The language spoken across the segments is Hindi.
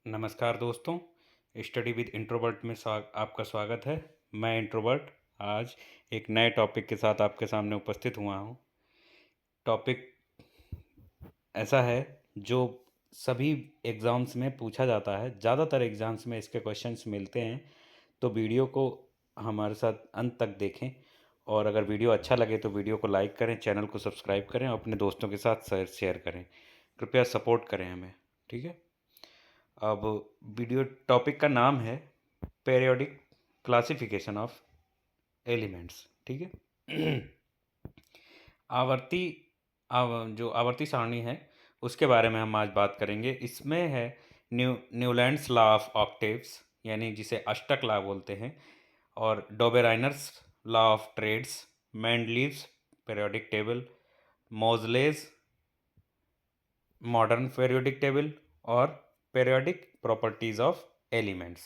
नमस्कार दोस्तों, स्टडी विद इंट्रोवर्ट में आपका स्वागत है। मैं इंट्रोवर्ट आज एक नए टॉपिक के साथ आपके सामने उपस्थित हुआ हूँ। टॉपिक ऐसा है जो सभी एग्ज़ाम्स में पूछा जाता है, ज़्यादातर एग्ज़ाम्स में इसके क्वेश्चंस मिलते हैं। तो वीडियो को हमारे साथ अंत तक देखें और अगर वीडियो अच्छा लगे तो वीडियो को लाइक करें, चैनल को सब्सक्राइब करें और अपने दोस्तों के साथ शेयर करें। कृपया सपोर्ट करें हमें, ठीक है। अब वीडियो टॉपिक का नाम है पीरियोडिक क्लासिफिकेशन ऑफ एलिमेंट्स, ठीक है। आवर्ती जो आवर्ती सारणी है उसके बारे में हम आज बात करेंगे। इसमें है न्यूलैंड्स लॉ ऑफ ऑक्टेव्स, यानी जिसे अष्टक लॉ बोलते हैं, और Dobereiner's law of triads, Mendeleev's periodic table, Moseley's modern periodic table और पीरियोडिक प्रॉपर्टीज़ ऑफ एलिमेंट्स,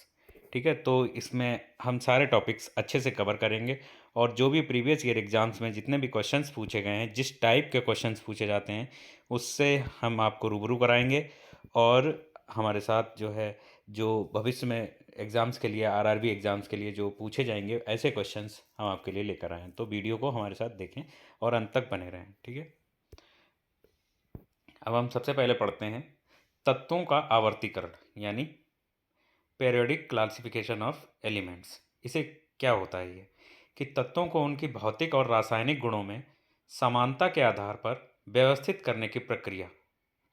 ठीक है। तो इसमें हम सारे टॉपिक्स अच्छे से कवर करेंगे और जो भी प्रीवियस ईयर एग्जाम्स में जितने भी क्वेश्चंस पूछे गए हैं, जिस टाइप के क्वेश्चंस पूछे जाते हैं, उससे हम आपको रूबरू कराएंगे। और हमारे साथ जो है, जो भविष्य में एग्ज़ाम्स के लिए, आरआरबी एग्ज़ाम्स के लिए जो पूछे जाएंगे, ऐसे क्वेश्चंस हम आपके लिए लेकर आए हैं। तो वीडियो को हमारे साथ देखें और अंत तक बने रहें, ठीक है। अब हम सबसे पहले पढ़ते हैं तत्वों का आवर्तीकरण, यानी पीरियोडिक क्लासिफिकेशन ऑफ एलिमेंट्स। इसे क्या होता है ये कि तत्वों को उनकी भौतिक और रासायनिक गुणों में समानता के आधार पर व्यवस्थित करने की प्रक्रिया,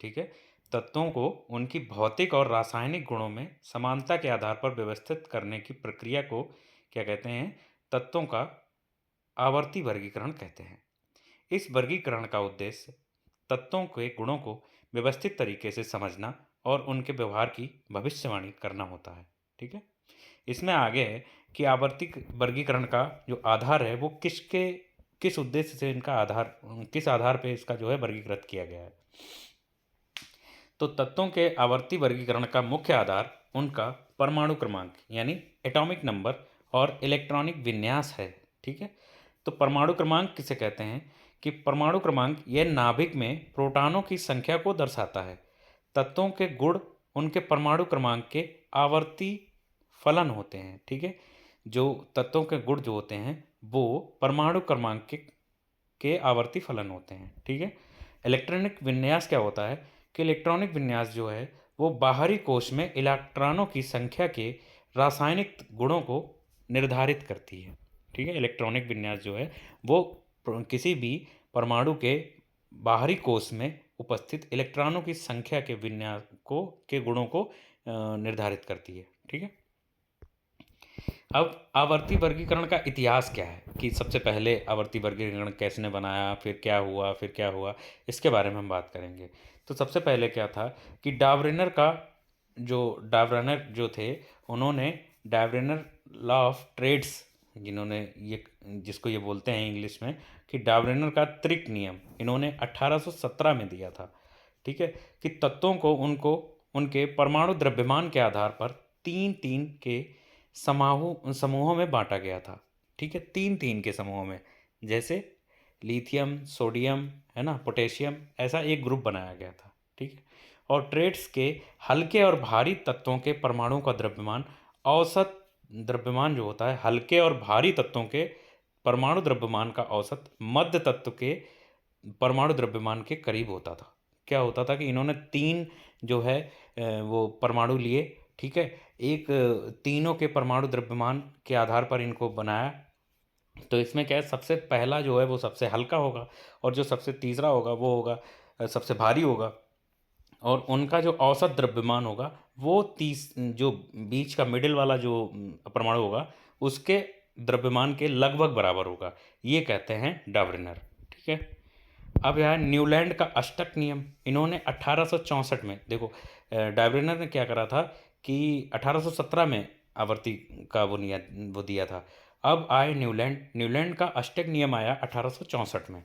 ठीक है। तत्वों को उनकी भौतिक और रासायनिक गुणों में समानता के आधार पर व्यवस्थित करने की प्रक्रिया को क्या कहते हैं? तत्वों का आवर्ती वर्गीकरण कहते हैं। इस वर्गीकरण का उद्देश्य तत्वों के गुणों को व्यवस्थित तरीके से समझना और उनके व्यवहार की भविष्यवाणी करना होता है, ठीक है। इसमें आगे है कि आवर्ती वर्गीकरण का जो आधार है वो किस उद्देश्य से इनका आधार, किस आधार पे इसका जो है वर्गीकृत किया गया है। तो तत्वों के आवर्ती वर्गीकरण का मुख्य आधार उनका परमाणु क्रमांक, यानी एटॉमिक नंबर और इलेक्ट्रॉनिक विन्यास है, ठीक है। तो परमाणु क्रमांक किसे कहते हैं कि परमाणु क्रमांक यह नाभिक में प्रोटॉनों की संख्या को दर्शाता है। तत्वों के गुण उनके परमाणु क्रमांक के आवर्ती फलन होते हैं, ठीक है। जो तत्वों के गुण जो होते हैं वो परमाणु क्रमांक के आवर्ती फलन होते हैं, ठीक है। इलेक्ट्रॉनिक विन्यास क्या होता है कि इलेक्ट्रॉनिक विन्यास जो है वो बाहरी कोश में इलेक्ट्रॉनों की संख्या के रासायनिक गुणों को निर्धारित करती है, ठीक है। इलेक्ट्रॉनिक विन्यास जो है वो किसी भी परमाणु के बाहरी कोश में उपस्थित इलेक्ट्रॉनों की संख्या के विन्यास के गुणों को निर्धारित करती है, ठीक है। अब आवर्ती वर्गीकरण का इतिहास क्या है कि सबसे पहले आवर्ती वर्गीकरण कैसे बनाया, फिर क्या हुआ, इसके बारे में हम बात करेंगे। तो सबसे पहले क्या था कि डावरेनर जो थे, उन्होंने डावरेनर लॉ ऑफ ट्रेड्स, जिसको ये बोलते हैं इंग्लिश में कि डावरेनर का त्रिक नियम, इन्होंने 1817 में दिया था, ठीक है। कि तत्वों को उनके परमाणु द्रव्यमान के आधार पर तीन तीन के समूहों में बांटा गया था, ठीक है। तीन तीन के समूहों में, जैसे लिथियम, सोडियम, है ना, पोटेशियम, ऐसा एक ग्रुप बनाया गया था, ठीक है। और ट्रेड्स के हल्के और भारी तत्वों के परमाणु का द्रव्यमान, औसत द्रव्यमान जो होता है हल्के और भारी तत्वों के परमाणु द्रव्यमान का औसत मध्य तत्व के परमाणु द्रव्यमान के करीब होता था। क्या होता था कि इन्होंने तीन जो है वो परमाणु लिए, ठीक है। एक तीनों के परमाणु द्रव्यमान के आधार पर इनको बनाया। तो इसमें क्या है, सबसे पहला जो है वो सबसे हल्का होगा और जो सबसे तीसरा होगा वो होगा सबसे भारी होगा, और उनका जो औसत द्रव्यमान होगा वो जो बीच का मिडिल वाला जो परमाणु होगा उसके द्रव्यमान के लगभग बराबर होगा। ये कहते हैं डावरेनर, ठीक है। अब यहाँ न्यूलैंड का अष्टक नियम, इन्होंने 1864 में, देखो डायब्रेनर ने क्या करा था कि 1817 में आवर्ती का वो दिया था। अब आए न्यूलैंड का अष्टक नियम आया 1864 में।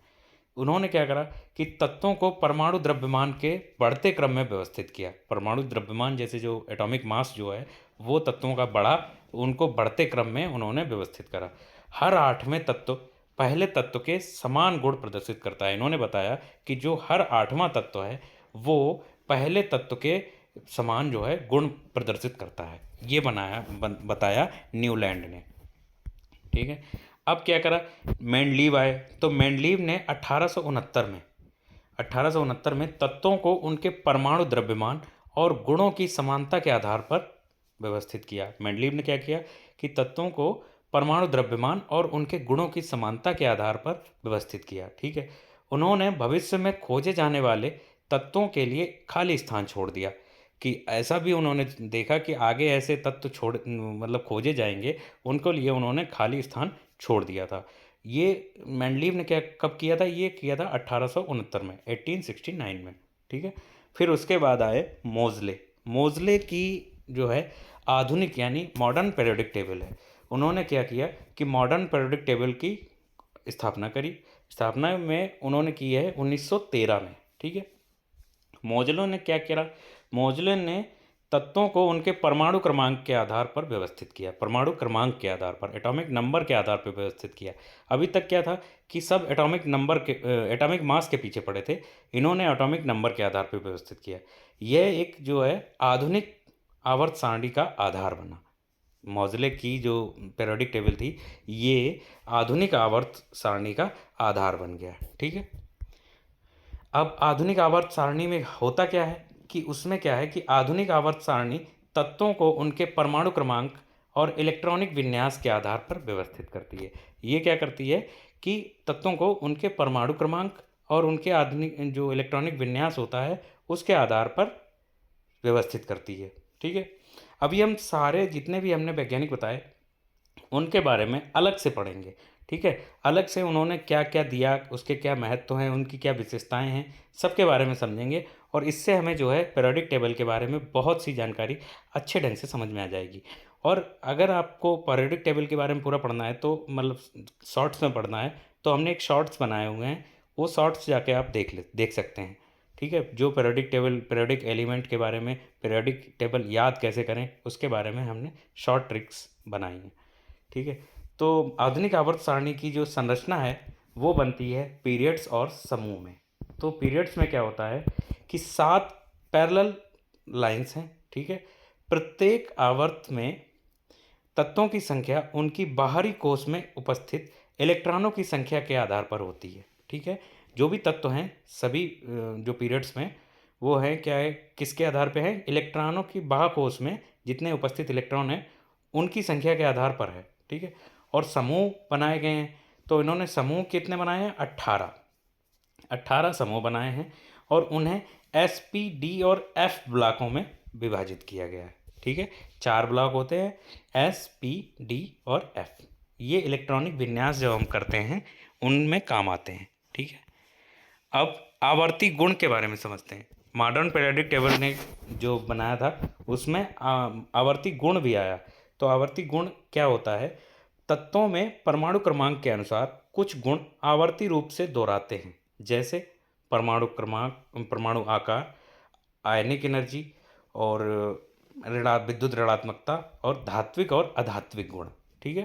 उन्होंने क्या करा कि तत्वों को परमाणु द्रव्यमान के बढ़ते क्रम में व्यवस्थित किया। परमाणु द्रव्यमान जैसे जो एटॉमिक मास जो है वो तत्वों का बढ़ा, उनको बढ़ते क्रम में उन्होंने व्यवस्थित करा। हर आठवें तत्व पहले तत्व के समान गुण प्रदर्शित करता है। इन्होंने बताया कि जो हर आठवां तत्व है वो पहले तत्व के समान जो है गुण प्रदर्शित करता है। ये बताया न्यूलैंड ने। ठीक है, अब क्या करा, मेंडलीव आए। तो मेंडलीव ने 1869 में तत्वों को उनके परमाणु द्रव्यमान और गुणों की समानता के आधार पर व्यवस्थित किया। मेंडलीव ने क्या किया कि तत्वों को परमाणु द्रव्यमान और उनके गुणों की समानता के आधार पर व्यवस्थित किया। ठीक है, उन्होंने भविष्य में खोजे जाने वाले तत्वों के लिए खाली स्थान छोड़ दिया, कि ऐसा भी उन्होंने देखा कि आगे ऐसे तत्व मतलब खोजे जाएंगे, उनको लिए उन्होंने खाली स्थान छोड़ दिया था। ये मेंडलीव ने क्या कब किया था, ये किया था 1869 में, 1869 में। ठीक है, फिर उसके बाद आए मोजले। मोजले की जो है आधुनिक यानी मॉडर्न पीरियोडिक टेबल है। उन्होंने क्या किया कि मॉडर्न पीरियोडिक टेबल की स्थापना करी। स्थापना में उन्होंने की है 1913 में। ठीक है, मोजले ने क्या किया, मोजले ने तत्वों को उनके परमाणु क्रमांक के आधार पर व्यवस्थित किया। परमाणु क्रमांक के आधार पर, एटॉमिक नंबर के आधार पर व्यवस्थित किया। अभी तक क्या था कि सब एटॉमिक नंबर के एटॉमिक मास के पीछे पड़े थे, इन्होंने एटॉमिक नंबर के आधार पर व्यवस्थित किया। यह एक जो है आधुनिक आवर्त सारणी का आधार बना। मोजले की जो पीरियोडिक टेबल थी, ये आधुनिक आवर्त सारणी का आधार बन गया। ठीक है, अब आधुनिक आवर्त सारणी में होता क्या है कि उसमें क्या है कि आधुनिक आवर्त सारणी तत्वों को उनके परमाणु क्रमांक और इलेक्ट्रॉनिक विन्यास के आधार पर व्यवस्थित करती है। ये क्या करती है कि तत्वों को उनके परमाणु क्रमांक और उनके आधुनिक जो इलेक्ट्रॉनिक विन्यास होता है उसके आधार पर व्यवस्थित करती है। ठीक है, अभी हम सारे जितने भी हमने वैज्ञानिक बताए उनके बारे में अलग से पढ़ेंगे। ठीक है, अलग से उन्होंने क्या क्या दिया, उसके क्या महत्व हैं, उनकी क्या विशेषताएं हैं, सबके बारे में समझेंगे। और इससे हमें जो है पीरियोडिक टेबल के बारे में बहुत सी जानकारी अच्छे ढंग से समझ में आ जाएगी। और अगर आपको पीरियोडिक टेबल के बारे में पूरा पढ़ना है, तो मतलब शॉर्ट्स में पढ़ना है, तो हमने एक शॉर्ट्स बनाए हुए हैं, वो शॉर्ट्स जाके आप देख सकते हैं। ठीक है, जो पीरियोडिक टेबल, पीरियोडिक एलिमेंट के बारे में, पीरियोडिक टेबल याद कैसे करें, उसके बारे में हमने शॉर्ट ट्रिक्स बनाई हैं। ठीक है, तो आधुनिक आवर्त सारणी की जो संरचना है वो बनती है पीरियड्स और समूह में। तो पीरियड्स में क्या होता है कि 7 पैरेलल लाइंस हैं। ठीक है, प्रत्येक आवर्त में तत्वों की संख्या उनकी बाहरी कोश में उपस्थित इलेक्ट्रॉनों की संख्या के आधार पर होती है। ठीक है, जो भी तत्व हैं सभी जो पीरियड्स में, वो है क्या है, किसके आधार पे है, इलेक्ट्रॉनों की बाह्य कोश में जितने उपस्थित इलेक्ट्रॉन हैं उनकी संख्या के आधार पर है। ठीक है, और समूह बनाए गए हैं। तो इन्होंने समूह कितने बनाए हैं, 18 समूह बनाए हैं, और उन्हें एस, पी, डी और एफ ब्लॉकों में विभाजित किया गया है। ठीक है, 4 ब्लॉक होते हैं, एस, पी, डी और एफ। ये इलेक्ट्रॉनिक विन्यास जब हम करते हैं उनमें काम आते हैं। ठीक है, अब आवर्ती गुण के बारे में समझते हैं। मॉडर्न पीरियोडिक टेबल ने जो बनाया था उसमें आवर्ती गुण भी आया। तो आवर्ती गुण क्या होता है, तत्वों में परमाणु क्रमांक के अनुसार कुछ गुण आवर्ती रूप से दोहराते हैं, जैसे परमाणु क्रमांक, परमाणु आकार, आयनिक एनर्जी और विद्युत ऋणात्मकता और धात्विक और अधात्विक गुण। ठीक है,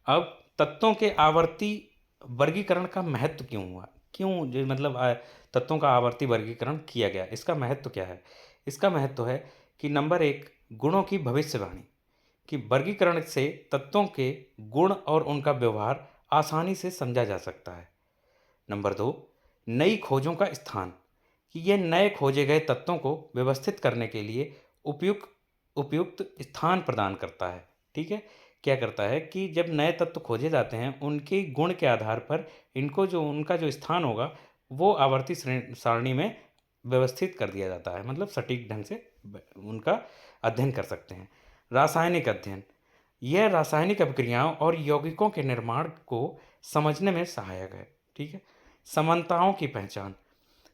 अब तत्वों के आवर्ती वर्गीकरण का महत्व क्यों हुआ, क्यों जो मतलब तत्वों का आवर्ती वर्गीकरण किया गया, इसका महत्व क्या है। इसका महत्व है कि नंबर 1, गुणों की भविष्यवाणी, कि वर्गीकरण से तत्वों के गुण और उनका व्यवहार आसानी से समझा जा सकता है। नंबर 2, नई खोजों का स्थान, कि यह नए खोजे गए तत्वों को व्यवस्थित करने के लिए उपयुक्त उपयुक्त स्थान प्रदान करता है। ठीक है, क्या करता है कि जब नए तत्व खोजे जाते हैं उनके गुण के आधार पर इनको जो उनका जो स्थान होगा वो आवर्ती सारणी में व्यवस्थित कर दिया जाता है, मतलब सटीक ढंग से उनका अध्ययन कर सकते हैं। रासायनिक अध्ययन, यह रासायनिक अभिक्रियाओं और यौगिकों के निर्माण को समझने में सहायक है। ठीक है, समानताओं की पहचान,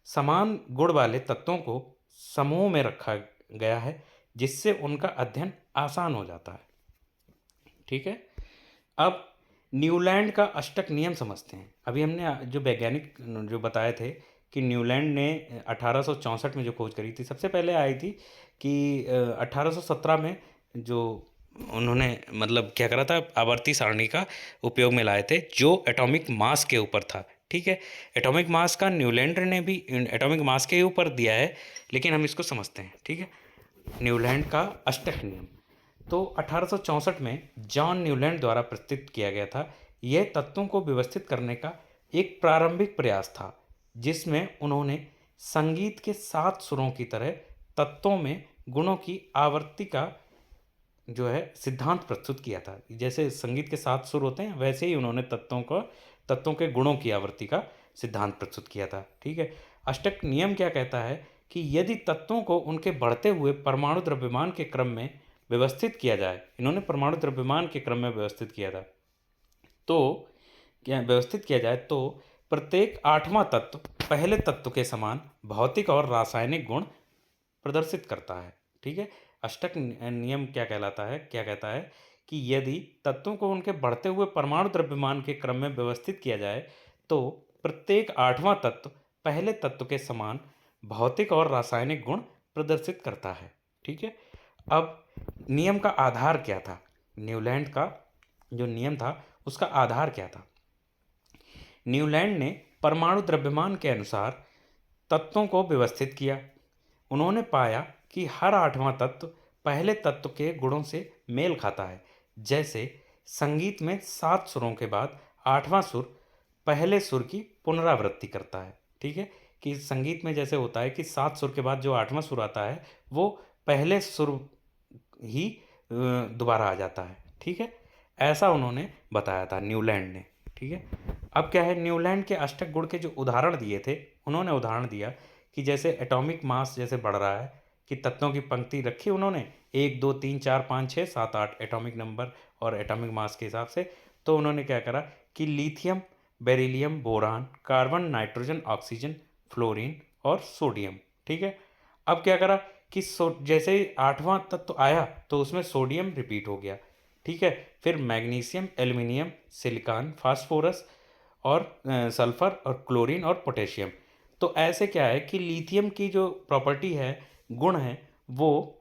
समान गुण वाले तत्वों को समूह में रखा गया है जिससे उनका अध्ययन आसान हो जाता है। ठीक है, अब न्यूलैंड का अष्टक नियम समझते हैं। अभी हमने जो वैज्ञानिक जो बताए थे कि न्यूलैंड ने 1864 में जो खोज करी थी, सबसे पहले आई थी कि 1817 में जो उन्होंने मतलब क्या करा था, आवर्ती सारणी का उपयोग में लाए थे जो एटॉमिक मास के ऊपर था। ठीक है। एटॉमिक मास का न्यूलैंड ने भी एटॉमिक मास के ऊपर दिया है, लेकिन हम इसको समझते हैं। ठीक है, न्यूलैंड का अष्टक नियम तो 1864 में जॉन न्यूलैंड द्वारा प्रस्तुत किया गया था। यह तत्वों को व्यवस्थित करने का एक प्रारंभिक प्रयास था, जिसमें उन्होंने संगीत के 7 सुरों की तरह तत्वों में गुणों की आवर्ती का जो है सिद्धांत प्रस्तुत किया था। जैसे संगीत के 7 सुर होते हैं, वैसे ही उन्होंने तत्वों के गुणों की आवर्ती का सिद्धांत प्रस्तुत किया था। ठीक है, अष्टक नियम क्या कहता है कि यदि तत्वों को उनके बढ़ते हुए परमाणु द्रव्यमान के क्रम में व्यवस्थित किया जाए, इन्होंने परमाणु द्रव्यमान के क्रम में व्यवस्थित किया था, तो क्या व्यवस्थित किया जाए तो प्रत्येक 8वां तत्व पहले तत्व के समान भौतिक और रासायनिक गुण प्रदर्शित करता है। ठीक है, अष्टक नियम क्या कहलाता है, क्या कहता है कि यदि तत्वों को उनके बढ़ते हुए परमाणु द्रव्यमान के क्रम में व्यवस्थित किया जाए, तो प्रत्येक 8वां तत्व पहले तत्व के समान भौतिक और रासायनिक गुण प्रदर्शित करता है। ठीक है, अब नियम का आधार क्या था? न्यूलैंड का जो नियम था उसका आधार क्या था? न्यूलैंड ने परमाणु द्रव्यमान के अनुसार तत्वों को व्यवस्थित किया। उन्होंने पाया कि हर 8वां तत्व पहले तत्व के गुणों से मेल खाता है। जैसे संगीत में 7 सुरों के बाद 8वां सुर पहले सुर की पुनरावृत्ति करता है। ठीक है, कि संगीत में जैसे होता है कि 7 सुर के बाद जो 8वां सुर आता है वो पहले सुर ही दोबारा आ जाता है। ठीक है, ऐसा उन्होंने बताया था न्यूलैंड ने। ठीक है, अब क्या है, न्यूलैंड के अष्टक गुण के जो उदाहरण दिए थे, उन्होंने उदाहरण दिया कि जैसे एटॉमिक मास जैसे बढ़ रहा है, कि तत्वों की पंक्ति रखी उन्होंने 1 2 3 4 5 6 7 8 एटॉमिक नंबर और एटॉमिक मास के हिसाब से। तो उन्होंने क्या करा कि lithium, beryllium, boron, carbon, nitrogen, oxygen, fluorine और सोडियम। ठीक है, अब क्या करा कि जैसे ही 8वां तत्व आया तो उसमें सोडियम रिपीट हो गया। ठीक है, फिर मैग्नीशियम, एल्युमिनियम, सिलिकॉन, फास्फोरस और सल्फर और क्लोरीन और पोटेशियम। तो ऐसे क्या है कि लिथियम की जो प्रॉपर्टी है, गुण है, वो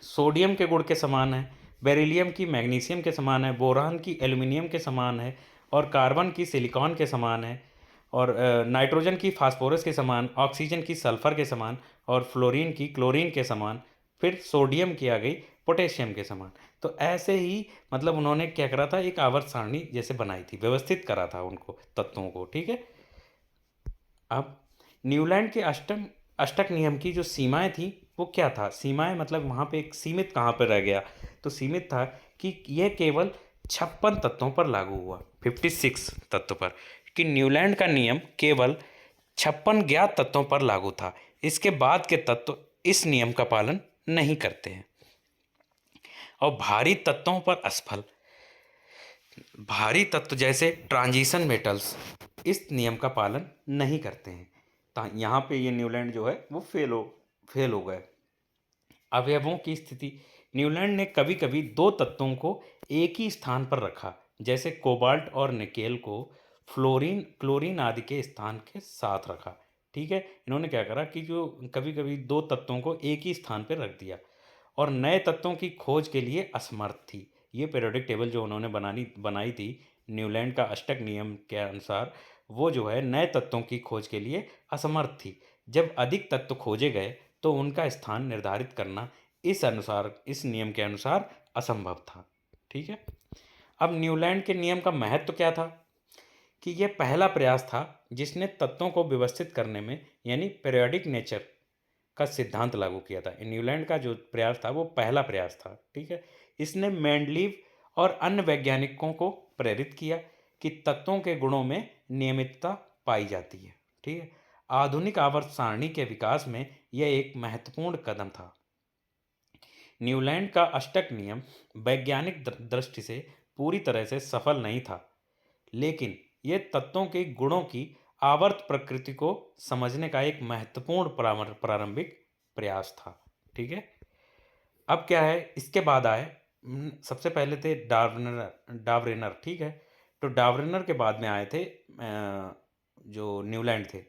सोडियम के गुण के समान है, बेरिलियम की मैग्नीशियम के समान है, बोरान की एल्युमिनियम के समान है और कार्बन की सिलिकॉन के समान है और नाइट्रोजन की फास्फोरस के समान, ऑक्सीजन की सल्फर के समान और फ्लोरीन की क्लोरीन के समान, फिर सोडियम की आ गई पोटेशियम के समान। तो ऐसे ही मतलब उन्होंने क्या करा था, एक आवर्त सारणी जैसे बनाई थी, व्यवस्थित करा था उनको तत्वों को। ठीक है, अब न्यूलैंड के अष्टक नियम की जो सीमाएं थी वो क्या था? सीमाएं मतलब वहाँ पे एक सीमित कहाँ पर रह गया, तो सीमित था कि यह केवल 56 तत्वों पर लागू हुआ, 56 तत्व पर, कि न्यूलैंड का नियम केवल 56 ज्ञात तत्वों पर लागू था। इसके बाद के तत्व इस नियम का पालन नहीं करते हैं। और भारी तत्वों पर असफल, भारी तत्व जैसे ट्रांजिशन मेटल्स इस नियम का पालन नहीं करते हैं। यहाँ पे ये न्यूलैंड जो है वो फेल हो गए। अवयवों की स्थिति, न्यूलैंड ने कभी कभी 2 तत्वों को एक ही स्थान पर रखा, जैसे कोबाल्ट और निकेल को फ्लोरीन, क्लोरीन आदि के स्थान के साथ रखा। ठीक है, इन्होंने क्या करा कि जो कभी कभी 2 तत्वों को एक ही स्थान पर रख दिया और नए तत्वों की खोज के लिए असमर्थ थी। ये पीरियोडिक टेबल जो उन्होंने बनाई थी न्यूलैंड का अष्टक नियम के अनुसार, वो जो है नए तत्वों की खोज के लिए असमर्थ थी। जब अधिक तत्व खोजे गए तो उनका स्थान निर्धारित करना इस नियम के अनुसार असंभव था। ठीक है, अब न्यूलैंड के नियम का महत्व क्या था कि यह पहला प्रयास था जिसने तत्वों को व्यवस्थित करने में यानी पीरियोडिक नेचर का सिद्धांत लागू किया था। न्यूलैंड का जो प्रयास था वो पहला प्रयास था। ठीक है, इसने मेंडलीव और अन्य वैज्ञानिकों को प्रेरित किया कि तत्वों के गुणों में नियमितता पाई जाती है। ठीक है, आधुनिक आवर्त सारणी के विकास में यह एक महत्वपूर्ण कदम था। न्यूलैंड का अष्टक नियम वैज्ञानिक दृष्टि से पूरी तरह से सफल नहीं था, लेकिन यह तत्वों के गुणों की आवर्त प्रकृति को समझने का एक महत्वपूर्ण प्रारंभिक प्रयास था। ठीक है, अब क्या है, इसके बाद आए सबसे पहले थे डावरेनर। ठीक है, तो डावरेनर के बाद में आए थे जो न्यूलैंड थे।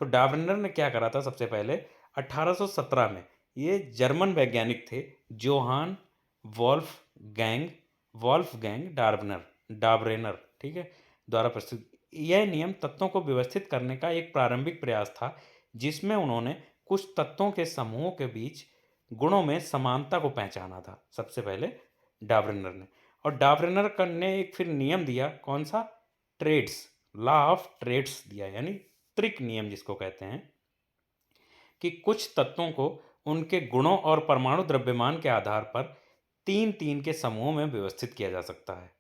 तो डावरेनर ने क्या करा था, सबसे पहले 1817 में ये जर्मन वैज्ञानिक थे जोहान वॉल्फगैंग डार्बनर डाबरेनर, ठीक है, द्वारा प्रस्तुत यह नियम तत्वों को व्यवस्थित करने का एक प्रारंभिक प्रयास था, जिसमें उन्होंने कुछ तत्वों के समूहों के बीच गुणों में समानता को पहचाना था, सबसे पहले डार्विनर ने। और डार्विनर ने एक फिर नियम दिया, कौन सा? ट्रेड्स, लॉ ऑफ ट्रेड्स दिया, यानी त्रिक नियम जिसको कहते हैं, कि कुछ तत्वों को उनके गुणों और परमाणु द्रव्यमान के आधार पर 3-3 के समूहों में व्यवस्थित किया जा सकता है।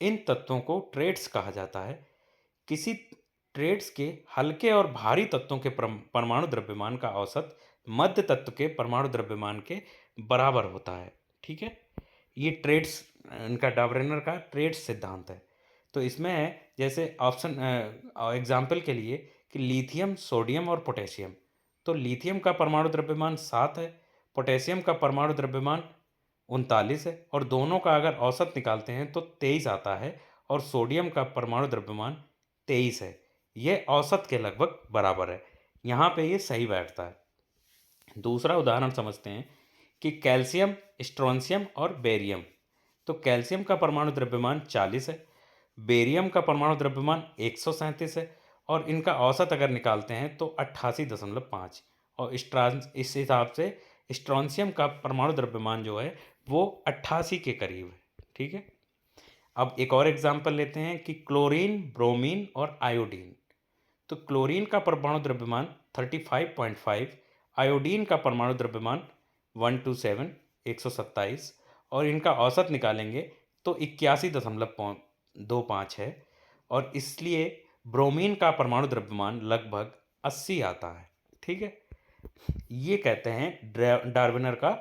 इन तत्वों को ट्रेड्स कहा जाता है। किसी ट्रेड्स के हल्के और भारी तत्वों के परमाणु द्रव्यमान का औसत मध्य तत्व के परमाणु द्रव्यमान के बराबर होता है। ठीक है, ये ट्रेड्स, इनका डार्विनर का ट्रेड्स सिद्धांत है। तो इसमें है जैसे ऑप्शन एग्जाम्पल के लिए कि लिथियम, सोडियम और पोटेशियम। तो लिथियम का परमाणु द्रव्यमान 7 है, पोटेशियम का परमाणु द्रव्यमान 39 है, और दोनों का अगर औसत निकालते हैं तो 23 आता है, और सोडियम का परमाणु द्रव्यमान 23 है। ये औसत के लगभग बराबर है, यहाँ पे ये सही बैठता है। दूसरा उदाहरण समझते हैं कि कैल्शियम, स्ट्रोंशियम और बेरियम। तो कैल्शियम का परमाणु द्रव्यमान 40 है, बेरियम का परमाणु द्रव्यमान 137 है, और इनका औसत अगर निकालते हैं तो 88.5, और इस हिसाब से स्ट्रोंशियम का परमाणु द्रव्यमान जो है वो 88 के करीब है। ठीक है, अब एक और एग्जाम्पल लेते हैं कि क्लोरीन, ब्रोमीन और आयोडीन। तो क्लोरीन का परमाणु द्रव्यमान 35.5, आयोडीन का परमाणु द्रव्यमान 127, और इनका औसत निकालेंगे तो 81.25 है, और इसलिए ब्रोमीन का परमाणु द्रव्यमान लगभग 80 आता है। ठीक है, ये कहते हैं डार्विनर का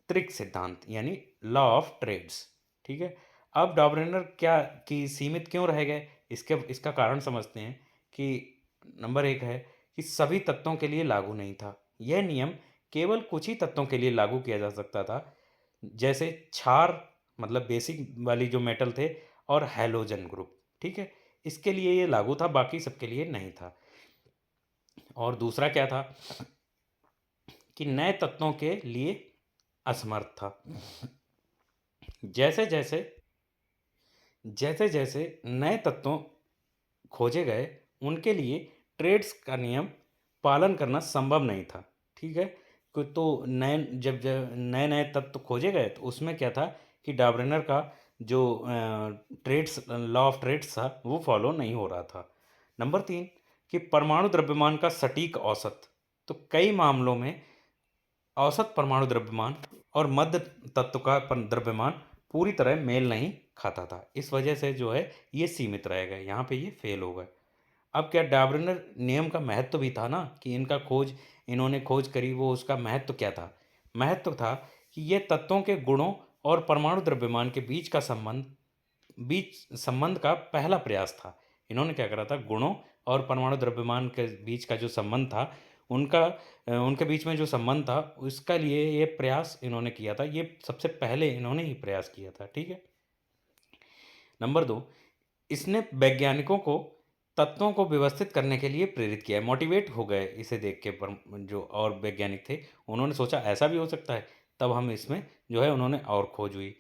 त्रिक सिद्धांत, यानी लॉ ऑफ ट्रेड्स। ठीक है, अब डार्विनर क्या कि सीमित क्यों रह गए, इसका कारण समझते हैं कि नंबर 1 है कि सभी तत्वों के लिए लागू नहीं था। यह नियम केवल कुछ ही तत्वों के लिए लागू किया जा सकता था, जैसे क्षार, मतलब बेसिक वाली जो मेटल थे, और हैलोजन ग्रुप। ठीक है, इसके लिए ये लागू था, बाकी सबके लिए नहीं था। और दूसरा क्या था कि नए तत्वों के लिए असमर्थ था। जैसे जैसे जैसे जैसे नए तत्वों खोजे गए, उनके लिए ट्रेड्स का नियम पालन करना संभव नहीं था। ठीक है, तो नए जब जब नए नए तत्व खोजे गए तो उसमें क्या था कि डार्विनर का जो ट्रेड्स, लॉ ऑफ ट्रेड्स था, वो फॉलो नहीं हो रहा था। नंबर 3 कि परमाणु द्रव्यमान का सटीक औसत। तो कई मामलों में औसत परमाणु द्रव्यमान और मध्य तत्व का द्रव्यमान पूरी तरह मेल नहीं खाता था। इस वजह से जो है ये सीमित रह गए, यहाँ पे ये फेल हो गए। अब क्या डार्विनर नियम का महत्व भी था ना, कि इन्होंने खोज करी, वो उसका महत्व क्या था? महत्व था कि ये तत्वों के गुणों और परमाणु द्रव्यमान के बीच संबंध का पहला प्रयास था। इन्होंने क्या करा था, गुणों और परमाणु द्रव्यमान के बीच का जो संबंध था, उनके बीच में जो संबंध था, उसका लिए ये प्रयास इन्होंने किया था। ये सबसे पहले इन्होंने ही प्रयास किया था। ठीक है, नंबर 2, इसने वैज्ञानिकों को तत्वों को व्यवस्थित करने के लिए प्रेरित किया है, मोटिवेट हो गए इसे देख के। पर जो और वैज्ञानिक थे, उन्होंने सोचा ऐसा भी हो सकता है, तब हम इसमें जो है उन्होंने और खोज हुई।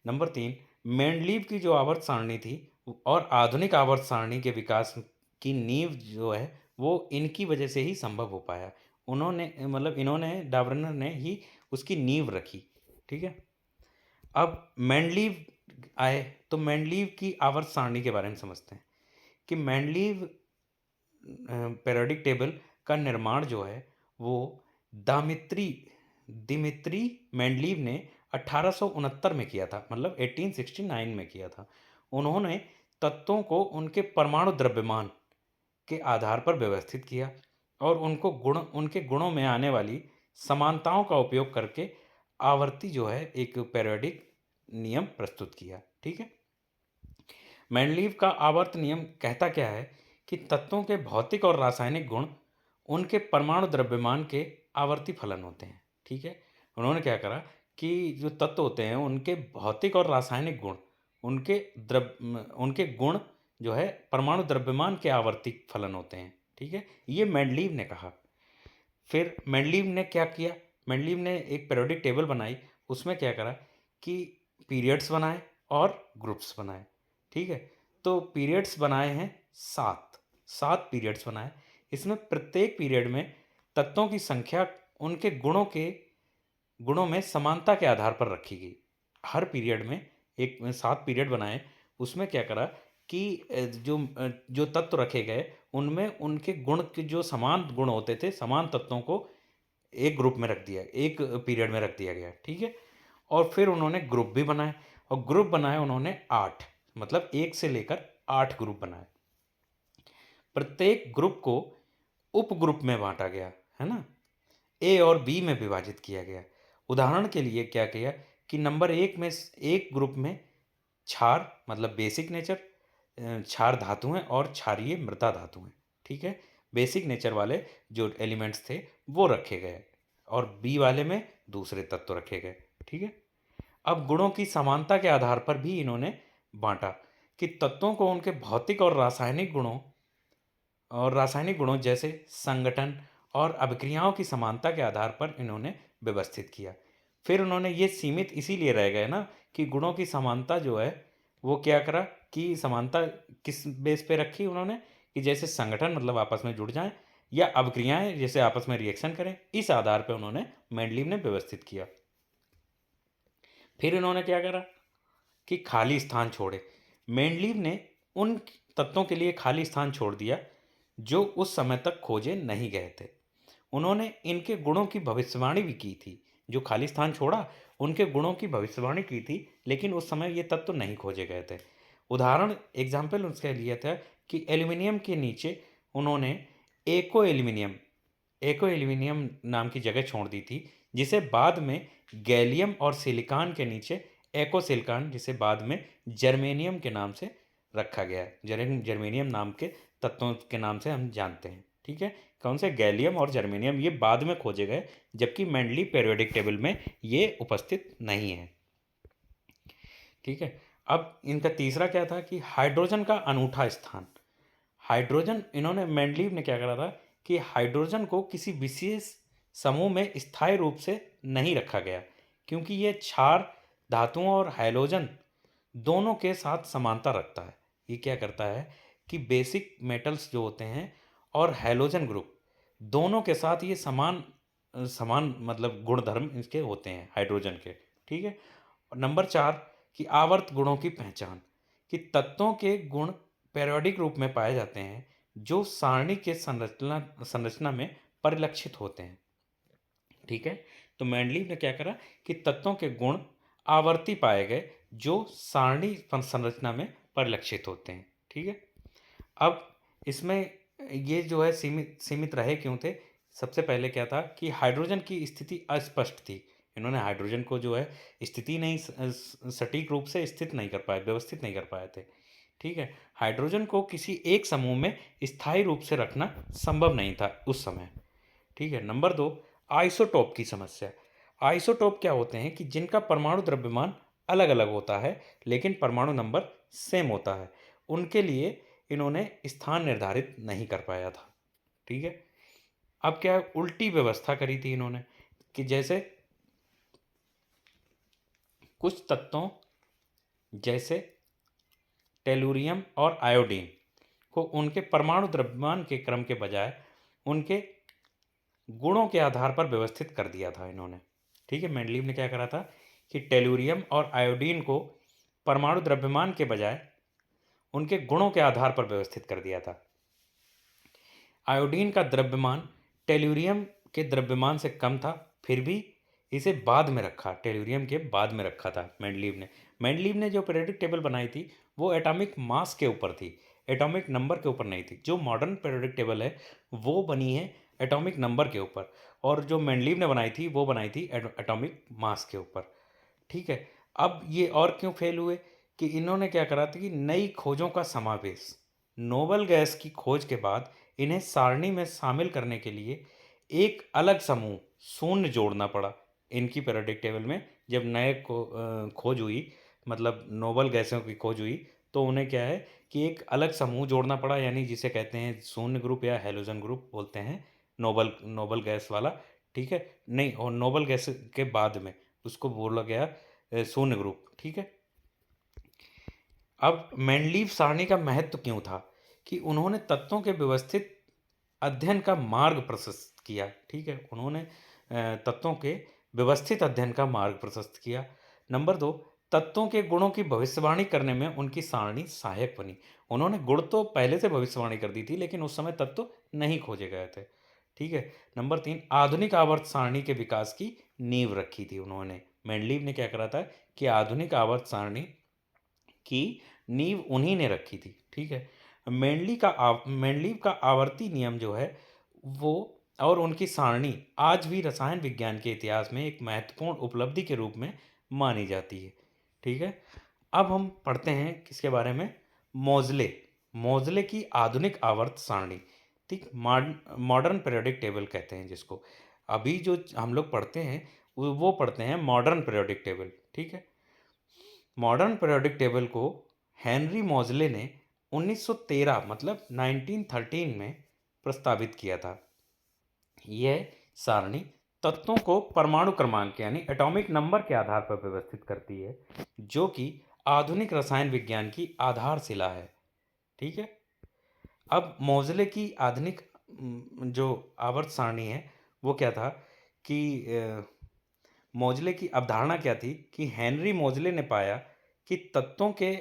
नंबर 3, मेंडलीव की जो आवर्त सारणी थी और आधुनिक आवर्त सारणी के विकास की नींव जो है वो इनकी वजह से ही संभव हो पाया। इन्होंने डार्विनर ने ही उसकी नींव रखी। ठीक है, अब मेंडलीव आए, तो मेंडलीव की आवर्त सारणी के बारे में समझते हैं कि मेंडलीव पीरियोडिक टेबल का निर्माण जो है वो दामित्री दिमित्री मेंडलीव ने 1869 में किया था, मतलब 1869 में किया था। उन्होंने तत्वों को उनके परमाणु द्रव्यमान के आधार पर व्यवस्थित किया और उनके गुणों में आने वाली समानताओं का उपयोग करके आवर्ती जो है एक पीरियोडिक नियम प्रस्तुत किया। ठीक है, मेंडलीव का आवर्त नियम कहता क्या है कि तत्वों के भौतिक और रासायनिक गुण उनके परमाणु द्रव्यमान के आवर्ती फलन होते हैं। ठीक है, उन्होंने क्या करा कि जो तत्व होते हैं उनके भौतिक और रासायनिक गुण, उनके गुण जो है परमाणु द्रव्यमान के आवर्ती फलन होते हैं। ठीक है, ये मेंडलीव ने कहा। फिर मेंडलीव ने क्या किया, मेंडलीव ने एक पीरियोडिक टेबल बनाई, उसमें क्या करा कि पीरियड्स बनाए और ग्रुप्स बनाए। ठीक है, तो पीरियड्स बनाए हैं सात सात पीरियड्स बनाए। इसमें प्रत्येक पीरियड में तत्वों की संख्या उनके गुणों में समानता के आधार पर रखी गई। हर पीरियड में एक सात पीरियड बनाए, उसमें क्या करा कि जो तत्व रखे गए उनमें उनके गुण के जो समान गुण होते थे, समान तत्वों को एक ग्रुप में रख दिया, एक पीरियड में रख दिया गया, ठीक है। और फिर उन्होंने ग्रुप भी बनाए, और ग्रुप बनाए उन्होंने 8, मतलब 1 से लेकर 8 ग्रुप बनाए। प्रत्येक ग्रुप को उप ग्रुप में बांटा गया, है ना, ए और बी में विभाजित किया गया। उदाहरण के लिए क्या किया कि नंबर 1 में, एक ग्रुप में क्षार मतलब बेसिक नेचर, क्षार धातु हैं और क्षारीय मृदा धातु हैं, ठीक है। बेसिक नेचर वाले जो एलिमेंट्स थे वो रखे गए, और बी वाले में दूसरे तत्व रखे गए, ठीक है। अब गुणों की समानता के आधार पर भी इन्होंने बांटा कि तत्वों को उनके भौतिक और रासायनिक गुणों जैसे संगठन और अभिक्रियाओं की समानता के आधार पर इन्होंने व्यवस्थित किया। फिर उन्होंने ये सीमित इसीलिए रह गए ना कि गुणों की समानता जो है वो क्या करा कि समानता किस बेस पे रखी उन्होंने कि जैसे संगठन मतलब आपस में जुड़ जाएं, या अभिक्रियाएं जैसे आपस में रिएक्शन करें, इस आधार पर उन्होंने मेंडलीव ने व्यवस्थित किया। फिर इन्होंने क्या करा कि खाली स्थान छोड़े। मेंडलीव ने उन तत्वों के लिए खाली स्थान छोड़ दिया जो उस समय तक खोजे नहीं गए थे। उन्होंने इनके गुणों की भविष्यवाणी भी की थी। जो खाली स्थान छोड़ा उनके गुणों की भविष्यवाणी की थी, लेकिन उस समय ये तत्व नहीं खोजे गए थे। उदाहरण एग्जाम्पल उसके लिए था कि एल्यूमिनियम के नीचे उन्होंने एको एल्यूमिनियम एको एल्यूमिनियम नाम की जगह छोड़ दी थी, जिसे बाद में गैलियम, और सिलिकॉन के नीचे एको सिलिकॉन, जिसे बाद में जर्मेनियम के नाम से रखा गया है। जर्मेनियम नाम के तत्वों के नाम से हम जानते हैं, ठीक है। कौन से? गैलियम और जर्मेनियम, ये बाद में खोजे गए, जबकि मेंडली पीरियोडिक टेबल में ये उपस्थित नहीं है, ठीक है। अब इनका तीसरा क्या था कि हाइड्रोजन का अनूठा स्थान। हाइड्रोजन, इन्होंने मेंडलीव ने क्या करा था कि हाइड्रोजन को किसी विशेष समूह में स्थायी रूप से नहीं रखा गया, क्योंकि ये क्षार धातुओं और हैलोजन दोनों के साथ समानता रखता है। ये क्या करता है कि बेसिक मेटल्स जो होते हैं और हैलोजन ग्रुप दोनों के साथ ये समान समान मतलब गुणधर्म इसके होते हैं हाइड्रोजन के, ठीक है। और नंबर 4 कि आवर्त गुणों की पहचान, कि तत्वों के गुण पेरियोडिक रूप में पाए जाते हैं जो सारणी के संरचना में परिलक्षित होते हैं, ठीक है। तो मेंडलीव ने क्या करा कि तत्वों के गुण आवर्ती पाए गए जो सारणी संरचना में परिलक्षित होते हैं, ठीक है। अब इसमें ये जो है सीमित सीमित रहे क्यों थे? सबसे पहले क्या था कि हाइड्रोजन की स्थिति अस्पष्ट थी। इन्होंने हाइड्रोजन को जो है स्थिति नहीं सटीक रूप से स्थित नहीं कर पाए, व्यवस्थित नहीं कर पाए थे, ठीक है। हाइड्रोजन को किसी एक समूह में स्थायी रूप से रखना संभव नहीं था उस समय, ठीक है। नंबर 2, आइसोटोप की समस्या। आइसोटोप क्या होते हैं कि जिनका परमाणु द्रव्यमान अलग अलग होता है लेकिन परमाणु नंबर सेम होता है, उनके लिए इन्होंने स्थान निर्धारित नहीं कर पाया था, ठीक है। अब क्या उल्टी व्यवस्था करी थी इन्होंने कि जैसे कुछ तत्वों जैसे टेलुरियम और आयोडीन को उनके परमाणु द्रव्यमान के क्रम के बजाय उनके गुणों के आधार पर व्यवस्थित कर दिया था इन्होंने, ठीक है। मेंडलीव ने क्या करा था कि टेलुरियम और आयोडीन को परमाणु द्रव्यमान के बजाय उनके गुणों के आधार पर व्यवस्थित कर दिया था। आयोडीन का द्रव्यमान टेलुरियम के द्रव्यमान से कम था, फिर भी इसे बाद में रखा, टेलुरियम के बाद में रखा था मेंडलीव ने जो पीरियोडिक टेबल बनाई थी वो एटॉमिक मास के ऊपर थी, एटॉमिक नंबर के ऊपर नहीं थी। जो मॉडर्न पीरियोडिक टेबल है वो बनी है एटॉमिक नंबर के ऊपर, और जो मेंडलीव ने बनाई थी वो बनाई थी एटॉमिक मास के ऊपर, ठीक है। अब ये और क्यों फेल हुए कि इन्होंने क्या करा था कि नई खोजों का समावेश, नोबल गैस की खोज के बाद इन्हें सारणी में शामिल करने के लिए एक अलग समूह शून्य जोड़ना पड़ा इनकी पीरियोडिक टेबल में। जब खोज हुई, मतलब नोबल गैसों की खोज हुई, तो उन्हें क्या है कि एक अलग समूह जोड़ना पड़ा, यानी जिसे कहते हैं शून्य ग्रुप या हैलोजन ग्रुप बोलते हैं, नोबल गैस वाला, ठीक है। नहीं, और नोबल गैस के बाद में उसको बोला गया शून्य ग्रुप, ठीक है। अब मेंडलीव सारणी का महत्व क्यों था कि उन्होंने तत्वों के व्यवस्थित अध्ययन का मार्ग प्रशस्त किया। ठीक है, उन्होंने तत्वों के व्यवस्थित अध्ययन का मार्ग प्रशस्त किया। नंबर 2, तत्वों के गुणों की भविष्यवाणी करने में उनकी सारणी सहायक बनी। उन्होंने गुण तो पहले से भविष्यवाणी कर दी थी, लेकिन उस समय तत्व नहीं खोजे गए थे। ठीक है। नंबर 3, आधुनिक आवर्त सारणी के विकास की नींव रखी थी उन्होंने। मेंडलीव ने क्या करा था कि आधुनिक आवर्त सारणी की नींव उन्हीं ने रखी थी। ठीक है। मेंडलीव का आवर्ती नियम जो है वो और उनकी सारणी आज भी रसायन विज्ञान के इतिहास में एक महत्वपूर्ण उपलब्धि के रूप में मानी जाती है। ठीक है। अब हम पढ़ते हैं किसके बारे में, मोज़ले। मोज़ले की आधुनिक आवर्त सारणी। ठीक, मॉडर्न पीरियोडिक टेबल कहते हैं जिसको। अभी जो हम लोग पढ़ते हैं वो पढ़ते हैं मॉडर्न पीरियोडिक टेबल। ठीक है। मॉडर्न पीरियोडिक टेबल को हेनरी मोज़ले ने 1913 मतलब 1913 में प्रस्तावित किया था। यह सारणी तत्वों को परमाणु क्रमांक यानी एटॉमिक नंबर के आधार पर व्यवस्थित करती है, जो कि आधुनिक रसायन विज्ञान की आधारशिला है। ठीक है। अब मोज़ले की आधुनिक जो आवर्त सारणी है वो क्या था कि मोज़ले की अवधारणा क्या थी कि हेनरी मोज़ले ने पाया कि तत्वों के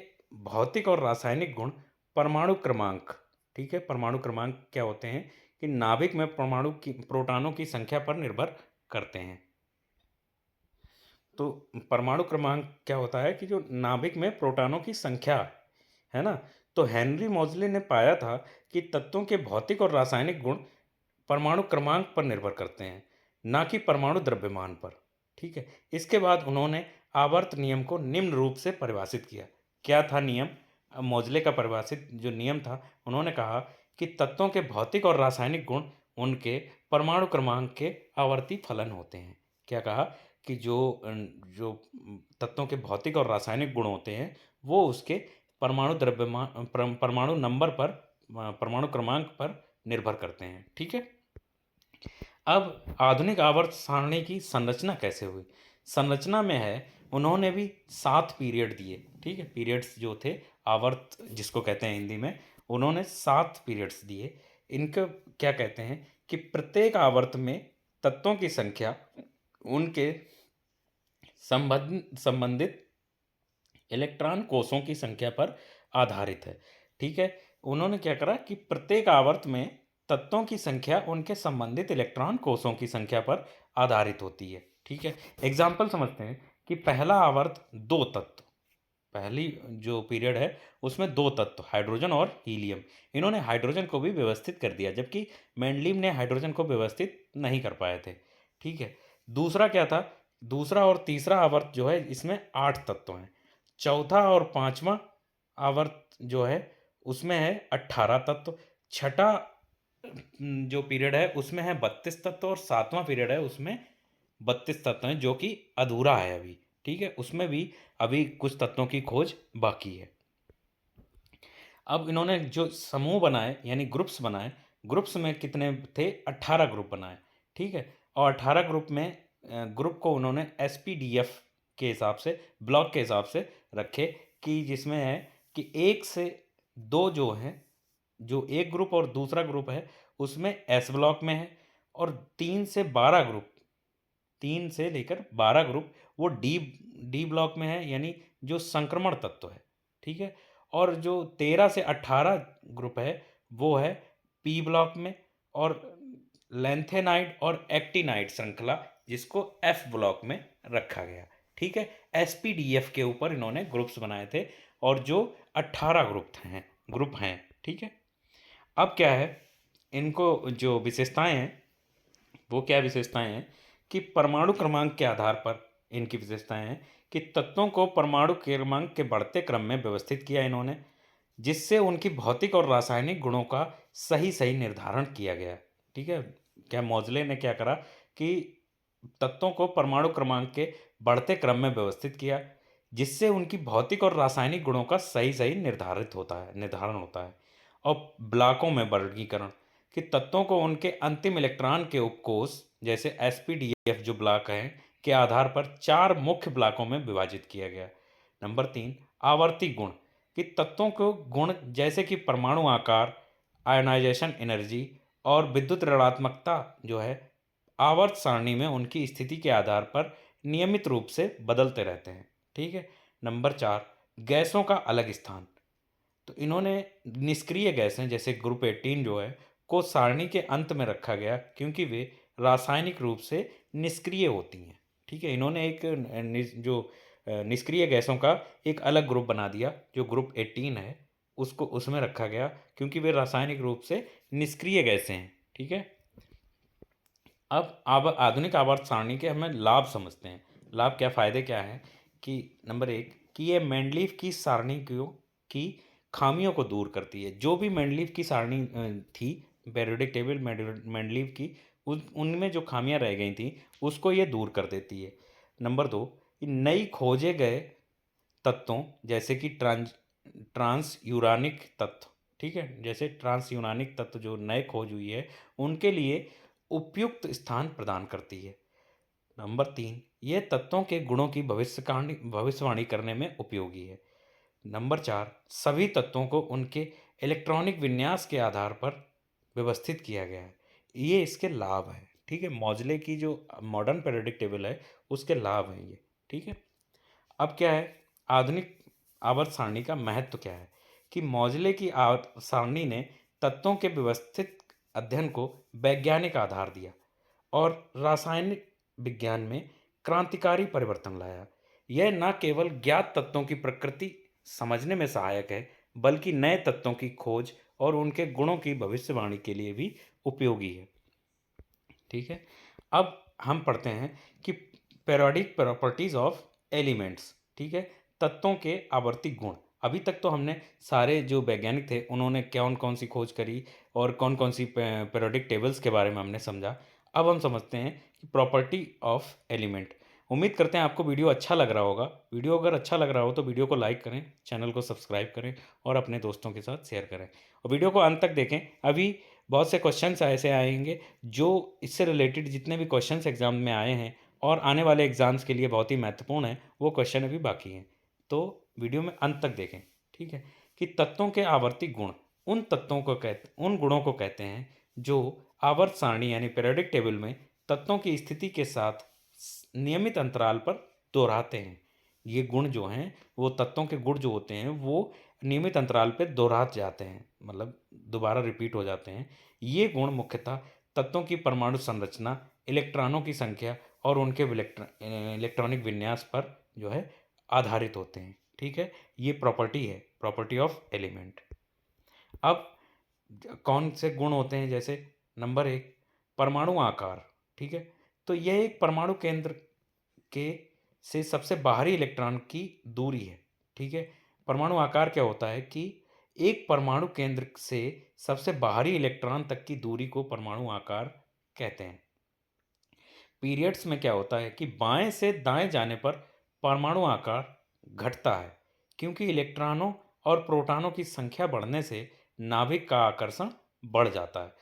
भौतिक और रासायनिक गुण परमाणु क्रमांक, ठीक है, परमाणु क्रमांक क्या होते हैं कि नाभिक में परमाणु की प्रोटॉनों की संख्या पर निर्भर करते हैं। तो परमाणु क्रमांक क्या होता है कि जो नाभिक में प्रोटॉनों की संख्या है ना, तो हेनरी मोज़ले ने पाया था कि तत्वों के भौतिक और रासायनिक गुण परमाणु क्रमांक पर निर्भर करते हैं, ना कि परमाणु द्रव्यमान पर। ठीक है। इसके बाद उन्होंने आवर्त नियम को निम्न रूप से परिभाषित किया। क्या था नियम? मोज़ले का परिभाषित जो नियम था, उन्होंने कहा कि तत्वों के भौतिक और रासायनिक गुण उनके परमाणु क्रमांक के आवर्ती फलन होते हैं। क्या कहा कि जो तत्वों के भौतिक और रासायनिक गुण होते हैं वो उसके परमाणु द्रव्यमान परमाणु नंबर पर परमाणु क्रमांक पर निर्भर करते हैं। ठीक है। अब आधुनिक आवर्त सारणी की संरचना कैसे हुई? संरचना में है उन्होंने भी 7 पीरियड दिए। ठीक है, पीरियड्स जो थे आवर्त जिसको कहते हैं हिंदी में, उन्होंने 7 पीरियड्स दिए। इनको क्या कहते हैं कि प्रत्येक आवर्त में तत्वों की संख्या उनके संबंधित इलेक्ट्रॉन कोषों की संख्या पर आधारित है। ठीक है। उन्होंने क्या करा कि प्रत्येक आवर्त में तत्वों की संख्या उनके संबंधित इलेक्ट्रॉन कोषों की संख्या पर आधारित होती है। ठीक है। एग्जाम्पल समझते हैं कि पहला आवर्त 2 तत्व, पहली जो पीरियड है उसमें 2 तत्व हाइड्रोजन और हीलियम, इन्होंने हाइड्रोजन को भी व्यवस्थित कर दिया, जबकि मेंडलीव ने हाइड्रोजन को व्यवस्थित नहीं कर पाए थे। ठीक है। दूसरा क्या था, दूसरा और तीसरा आवर्त जो है इसमें 8 तत्व हैं। चौथा और पांचवा आवर्त जो है उसमें है 18 तत्व। छठा जो पीरियड है उसमें है 32 तत्व और सातवां पीरियड है उसमें 32 तत्व हैं, जो कि अधूरा है अभी। ठीक है, उसमें भी अभी कुछ तत्वों की खोज बाकी है। अब इन्होंने जो समूह बनाए यानी ग्रुप्स बनाए, ग्रुप्स में कितने थे? 18 ग्रुप बनाए। ठीक है। और 18 ग्रुप में ग्रुप को उन्होंने एसपीडीएफ के हिसाब से, ब्लॉक के हिसाब से रखे, कि जिसमें है कि 1 से 2 जो हैं, जो एक ग्रुप और दूसरा ग्रुप है उसमें एस ब्लॉक में है, और 3 से 12 ग्रुप, 3 से लेकर 12 ग्रुप वो डी डी ब्लॉक में है, यानी जो संक्रमण तत्व है। ठीक है। और जो 13 से 18 ग्रुप है वो है पी ब्लॉक में, और लैंथेनाइड और एक्टिनाइड श्रृंखला जिसको एफ ब्लॉक में रखा गया। ठीक है। एसपीडीएफ के ऊपर इन्होंने ग्रुप्स बनाए थे, और जो 18 ग्रुप हैं। ठीक है। अब क्या है, इनको जो विशेषताएं हैं वो क्या विशेषताएं हैं कि परमाणु क्रमांक के आधार पर इनकी विशेषताएं हैं कि तत्वों को परमाणु क्रमांक के बढ़ते क्रम में व्यवस्थित किया इन्होंने, जिससे उनकी भौतिक और रासायनिक गुणों का सही सही निर्धारण किया गया। ठीक है। क्या मोज़ले ने क्या करा कि तत्वों को परमाणु क्रमांक के बढ़ते क्रम में व्यवस्थित किया, जिससे उनकी भौतिक और रासायनिक गुणों का सही सही निर्धारण होता है। और ब्लॉकों में वर्गीकरण कि तत्वों को उनके अंतिम इलेक्ट्रॉन के उपकोष जैसे एसपीडीएफ जो ब्लॉक हैं के आधार पर 4 मुख्य ब्लॉकों में विभाजित किया गया। नंबर 3, आवर्ती गुण कि तत्वों को गुण जैसे कि परमाणु आकार, आयोनाइजेशन एनर्जी और विद्युत ऋणात्मकता जो है आवर्त सारणी में उनकी स्थिति के आधार पर नियमित रूप से बदलते रहते हैं। ठीक है। नंबर 4, गैसों का अलग स्थान। तो इन्होंने निष्क्रिय गैसें जैसे ग्रुप 18 जो है को सारणी के अंत में रखा गया क्योंकि वे रासायनिक रूप से निष्क्रिय होती हैं। ठीक है। इन्होंने एक निष्क्रिय गैसों का एक अलग ग्रुप बना दिया जो ग्रुप 18 है, उसको उसमें रखा गया क्योंकि वे रासायनिक रूप से निष्क्रिय गैसें हैं। ठीक है। अब आधुनिक आवर्त सारणी के हमें लाभ समझते हैं। लाभ क्या, फायदे क्या हैं कि नंबर 1 कि ये मेंडलीव की सारणी की खामियों को दूर करती है। जो भी मेंडलीव की सारणी थी, पीरियोडिक टेबल मेंडलीव की, उनमें जो खामियां रह गई थी उसको ये दूर कर देती है। नंबर 2, नई खोजे गए तत्वों जैसे कि ट्रांस यूरानिक तत्व, ठीक है, जैसे ट्रांस यूरानिक तत्व जो नए खोज हुई है उनके लिए उपयुक्त स्थान प्रदान करती है। नंबर 3, यह तत्वों के गुणों की भविष्यवाणी करने में उपयोगी है। नंबर 4, सभी तत्वों को उनके इलेक्ट्रॉनिक विन्यास के आधार पर व्यवस्थित किया गया है। ये इसके लाभ हैं। ठीक है। मॉजले की जो मॉडर्न पीरियोडिक टेबल है उसके लाभ हैं ये। ठीक है। अब क्या है, आधुनिक आवर्त सारणी का महत्व क्या है कि मॉजले की आवर्त सारणी ने तत्वों के व्यवस्थित अध्ययन को वैज्ञानिक आधार दिया और रासायनिक विज्ञान में क्रांतिकारी परिवर्तन लाया। यह न केवल ज्ञात तत्वों की प्रकृति समझने में सहायक है बल्कि नए तत्वों की खोज और उनके गुणों की भविष्यवाणी के लिए भी उपयोगी है। ठीक है। अब हम पढ़ते हैं कि पेरियोडिक प्रॉपर्टीज ऑफ एलिमेंट्स। ठीक है। तत्वों के आवर्ती गुण। अभी तक तो हमने सारे जो वैज्ञानिक थे उन्होंने कौन कौन सी खोज करी और कौन कौन सी पेरियोडिक टेबल्स के बारे में हमने समझा। अब हम समझते हैं कि प्रॉपर्टी ऑफ एलिमेंट। उम्मीद करते हैं आपको वीडियो अच्छा लग रहा होगा। वीडियो अगर अच्छा लग रहा हो तो वीडियो को लाइक करें, चैनल को सब्सक्राइब करें और अपने दोस्तों के साथ शेयर करें और वीडियो को अंत तक देखें। अभी बहुत से क्वेश्चंस ऐसे आएंगे जो इससे रिलेटेड जितने भी क्वेश्चंस एग्जाम में आए हैं और आने वाले एग्जाम्स के लिए बहुत ही महत्वपूर्ण है वो क्वेश्चन अभी बाकी हैं, तो वीडियो में अंत तक देखें। ठीक है। कि तत्वों के आवर्ती गुण उन गुणों को कहते हैं जो आवर्त सारणी यानी पीरियोडिक टेबल में तत्वों की स्थिति के साथ नियमित अंतराल पर दोहराते हैं। ये गुण जो हैं वो तत्वों के गुण जो होते हैं वो नियमित अंतराल पर दोहराते जाते हैं, मतलब दोबारा रिपीट हो जाते हैं। ये गुण मुख्यतः तत्वों की परमाणु संरचना, इलेक्ट्रॉनों की संख्या और उनके इलेक्ट्रॉनिक विन्यास पर जो है आधारित होते हैं। ठीक है। ये प्रॉपर्टी है, प्रॉपर्टी ऑफ एलिमेंट। अब कौन से गुण होते हैं, जैसे नंबर 1 परमाणु आकार। ठीक है। तो यह एक परमाणु केंद्र के से सबसे बाहरी इलेक्ट्रॉन की दूरी है। ठीक है। परमाणु आकार क्या होता है कि एक परमाणु केंद्र से सबसे बाहरी इलेक्ट्रॉन तक की दूरी को परमाणु आकार कहते हैं। पीरियड्स में क्या होता है कि बाएं से दाएं जाने पर परमाणु आकार घटता है क्योंकि इलेक्ट्रॉनों और प्रोटॉनों की संख्या बढ़ने से नाभिक का आकर्षण बढ़ जाता है।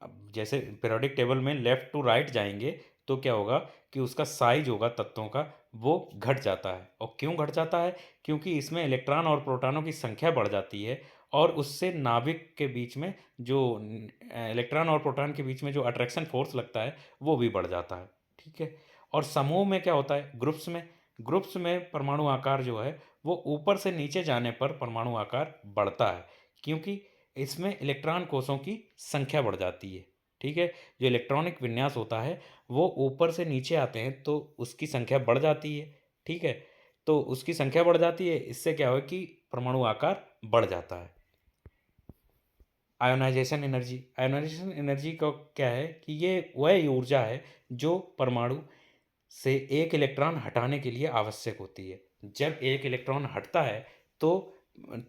अब जैसे पीरियोडिक टेबल में लेफ्ट टू राइट जाएंगे तो क्या होगा कि उसका साइज होगा तत्वों का वो घट जाता है। और क्यों घट जाता है? क्योंकि इसमें इलेक्ट्रॉन और प्रोटॉनों की संख्या बढ़ जाती है और उससे नाभिक के बीच में जो इलेक्ट्रॉन और प्रोटॉन के बीच में जो अट्रैक्शन फोर्स लगता है वो भी बढ़ जाता है। ठीक है। और समूह में क्या होता है, ग्रुप्स में परमाणु आकार जो है वो ऊपर से नीचे जाने पर परमाणु आकार बढ़ता है क्योंकि इसमें इलेक्ट्रॉन कोषों की संख्या बढ़ जाती है। ठीक है। जो इलेक्ट्रॉनिक विन्यास होता है वो ऊपर से नीचे आते हैं तो उसकी संख्या बढ़ जाती है। ठीक है। तो उसकी संख्या बढ़ जाती है, इससे क्या हो कि परमाणु आकार बढ़ जाता है। आयोनाइजेशन एनर्जी का क्या है कि ये वह ऊर्जा है जो परमाणु से एक इलेक्ट्रॉन हटाने के लिए आवश्यक होती है। जब एक इलेक्ट्रॉन हटता है तो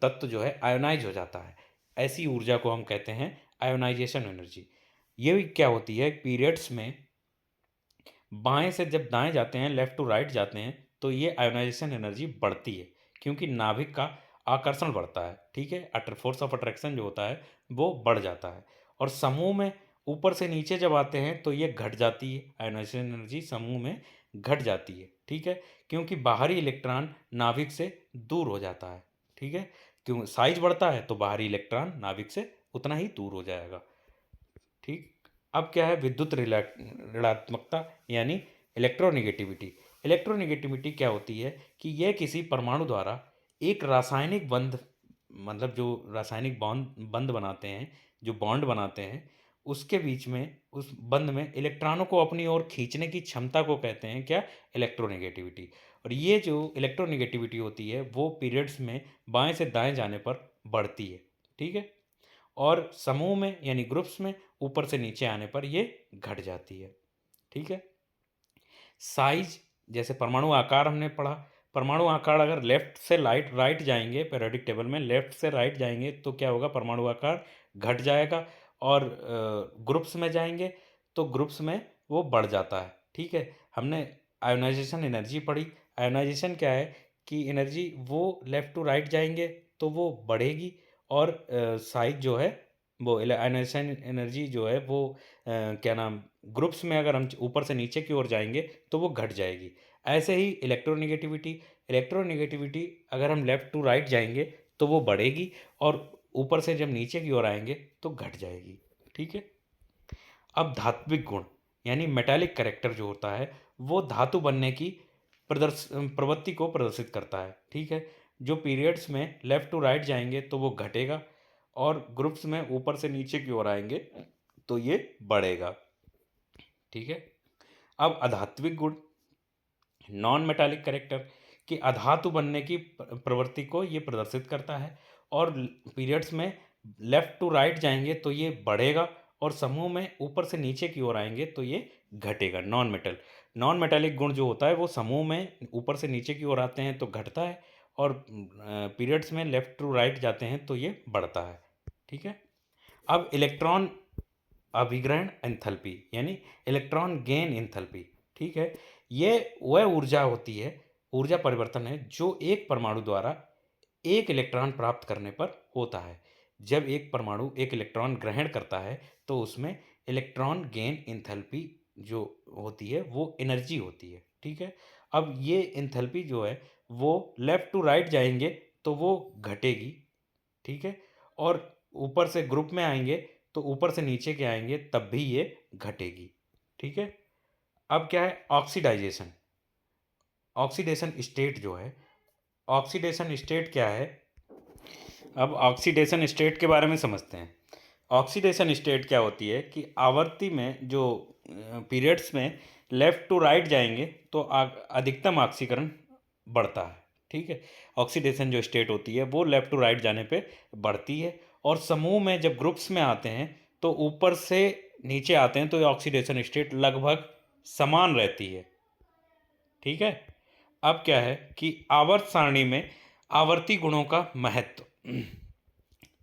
तत्व जो है आयोनाइज हो जाता है। ऐसी ऊर्जा को हम कहते हैं आयोनाइजेशन एनर्जी। ये भी क्या होती है, पीरियड्स में बाएं से जब दाएं जाते हैं, लेफ्ट टू राइट जाते हैं, तो ये आयोनाइजेशन एनर्जी बढ़ती है क्योंकि नाभिक का आकर्षण बढ़ता है। ठीक है। फोर्स ऑफ अट्रैक्शन जो होता है वो बढ़ जाता है। और समूह में ऊपर से नीचे जब आते हैं तो ये घट जाती है, आयोनाइजेशन एनर्जी समूह में घट जाती है। ठीक है। क्योंकि बाहरी इलेक्ट्रॉन नाभिक से दूर हो जाता है। ठीक है, क्यों साइज बढ़ता है तो बाहरी इलेक्ट्रॉन नाभिक से उतना ही दूर हो जाएगा। ठीक, अब क्या है विद्युत ऋणात्मकता यानी इलेक्ट्रोनिगेटिविटी। इलेक्ट्रोनिगेटिविटी क्या होती है कि यह किसी परमाणु द्वारा एक रासायनिक बंध, मतलब जो रासायनिक बॉन्ड बंध बनाते हैं, जो बॉन्ड बनाते हैं, उसके बीच में, उस बंध में इलेक्ट्रॉनों को अपनी ओर खींचने की क्षमता को कहते हैं क्या, इलेक्ट्रोनिगेटिविटी। और ये जो इलेक्ट्रोनिगेटिविटी होती है वो पीरियड्स में बाएं से दाएं जाने पर बढ़ती है। ठीक है, और समूह में यानी ग्रुप्स में ऊपर से नीचे आने पर ये घट जाती है। ठीक है, साइज, जैसे परमाणु आकार हमने पढ़ा, परमाणु आकार अगर लेफ्ट से राइट जाएंगे, पीरियोडिक टेबल में लेफ्ट से राइट जाएंगे तो क्या होगा, परमाणु आकार घट जाएगा, और ग्रुप्स में जाएंगे तो ग्रुप्स में वो बढ़ जाता है। ठीक है, हमने आयोनाइजेशन एनर्जी पढ़ी। आयोनाइजेशन क्या है कि एनर्जी वो लेफ्ट टू राइट जाएंगे तो वो बढ़ेगी, और साइज जो है वो आयोनाइजेशन एनर्जी जो है वो क्या नाम, ग्रुप्स में अगर हम ऊपर से नीचे की ओर जाएंगे तो वो घट जाएगी। ऐसे ही इलेक्ट्रोनिगेटिविटी, इलेक्ट्रोनिगेटिविटी अगर हम लेफ़्ट टू राइट जाएंगे तो वो बढ़ेगी, और ऊपर से जब नीचे की ओर आएंगे तो घट जाएगी। ठीक है, अब धात्विक गुण यानी मेटालिक कैरेक्टर जो होता है वो धातु बनने की प्रवृत्ति को प्रदर्शित करता है। ठीक है, जो पीरियड्स में लेफ़्ट टू राइट जाएंगे तो वो घटेगा, और ग्रुप्स में ऊपर से नीचे की ओर आएंगे तो ये बढ़ेगा। ठीक है, अब अधात्विक गुण, नॉन मेटालिक कैरेक्टर, कि अधातु बनने की प्रवृत्ति को ये प्रदर्शित करता है, और पीरियड्स में लेफ्ट टू राइट जाएंगे तो ये बढ़ेगा, और समूह में ऊपर से नीचे की ओर आएंगे तो ये घटेगा। नॉन मेटालिक गुण जो होता है वो समूह में ऊपर से नीचे की ओर आते हैं तो घटता है, और पीरियड्स में लेफ्ट टू राइट जाते हैं तो ये बढ़ता है। ठीक है, अब इलेक्ट्रॉन अभिग्रहण एंथैल्पी यानी इलेक्ट्रॉन गेन एंथैल्पी। ठीक है, ये वह ऊर्जा होती है, ऊर्जा परिवर्तन है जो एक परमाणु द्वारा एक इलेक्ट्रॉन प्राप्त करने पर होता है। जब एक परमाणु एक इलेक्ट्रॉन ग्रहण करता है तो उसमें इलेक्ट्रॉन गेन एंथैल्पी जो होती है वो एनर्जी होती है। ठीक है, अब ये एंथैल्पी जो है वो लेफ्ट टू राइट जाएंगे तो वो घटेगी। ठीक है, और ऊपर से ग्रुप में आएंगे तो ऊपर से नीचे के आएंगे तब भी ये घटेगी। ठीक है, अब क्या है ऑक्सीडाइजेशन, ऑक्सीडेशन स्टेट जो है, ऑक्सीडेशन स्टेट क्या है, अब ऑक्सीडेशन स्टेट के बारे में समझते हैं। ऑक्सीडेशन स्टेट क्या होती है कि आवर्ती में जो पीरियड्स में लेफ्ट टू राइट जाएंगे तो अधिकतम ऑक्सीकरण बढ़ता है। ठीक है, ऑक्सीडेशन जो स्टेट होती है वो लेफ्ट टू राइट जाने पे बढ़ती है, और समूह में जब ग्रुप्स में आते हैं तो ऊपर से नीचे आते हैं तो ये ऑक्सीडेशन स्टेट लगभग समान रहती है। ठीक है, अब क्या है कि आवर्त सारणी में आवर्ती गुणों का महत्व,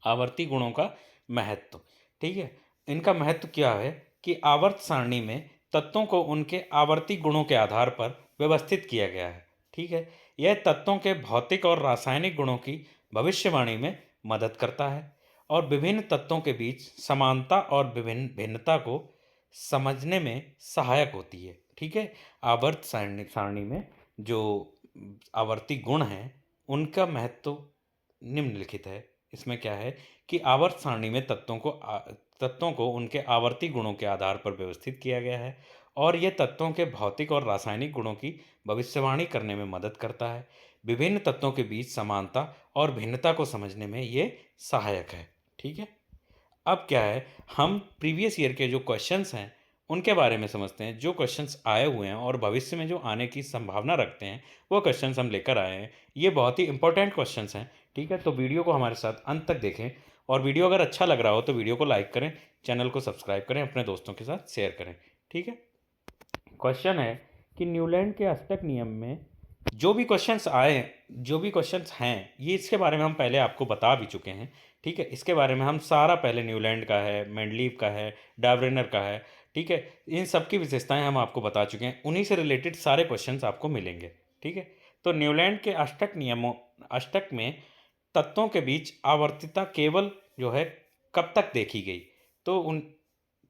आवर्ती गुणों का महत्व। ठीक है, इनका महत्व क्या है कि आवर्त सारणी में तत्वों को उनके आवर्ती गुणों के आधार पर व्यवस्थित किया गया है। ठीक है, यह तत्वों के भौतिक और रासायनिक गुणों की भविष्यवाणी में मदद करता है, और विभिन्न तत्वों के बीच समानता और विभिन्न भिन्नता को समझने में सहायक होती है। ठीक है, आवर्त सारणी सारणी में जो आवर्ती गुण हैं उनका महत्व निम्नलिखित है। इसमें क्या है कि आवर्त सारणी में तत्वों को उनके आवर्ती गुणों के आधार पर व्यवस्थित किया गया है, और यह तत्वों के भौतिक और रासायनिक गुणों की भविष्यवाणी करने में मदद करता है। विभिन्न तत्वों के बीच समानता और भिन्नता को समझने में ये सहायक है। ठीक है, अब क्या है हम प्रीवियस ईयर के जो क्वेश्चंस हैं उनके बारे में समझते हैं। जो क्वेश्चंस आए हुए हैं और भविष्य में जो आने की संभावना रखते हैं वो क्वेश्चंस हम लेकर आए हैं। ये बहुत ही इंपॉर्टेंट क्वेश्चंस हैं। ठीक है, तो वीडियो को हमारे साथ अंत तक देखें, और वीडियो अगर अच्छा लग रहा हो तो वीडियो को लाइक करें, चैनल को सब्सक्राइब करें, अपने दोस्तों के साथ शेयर करें। ठीक है, क्वेश्चन है कि न्यूलैंड के अष्टक नियम में जो भी क्वेश्चंस आए हैं, जो भी क्वेश्चंस हैं, ये इसके बारे में हम पहले आपको बता भी चुके हैं। ठीक है, इसके बारे में हम सारा पहले न्यूलैंड का है, मेंडलीव का है, डावरेनर का है। ठीक है, इन सब की विशेषताएं हम आपको बता चुके हैं, उन्हीं से रिलेटेड सारे क्वेश्चंस आपको मिलेंगे। ठीक है, तो न्यूलैंड के अष्टक में तत्वों के बीच आवर्तिता केवल जो है कब तक देखी गई, तो उन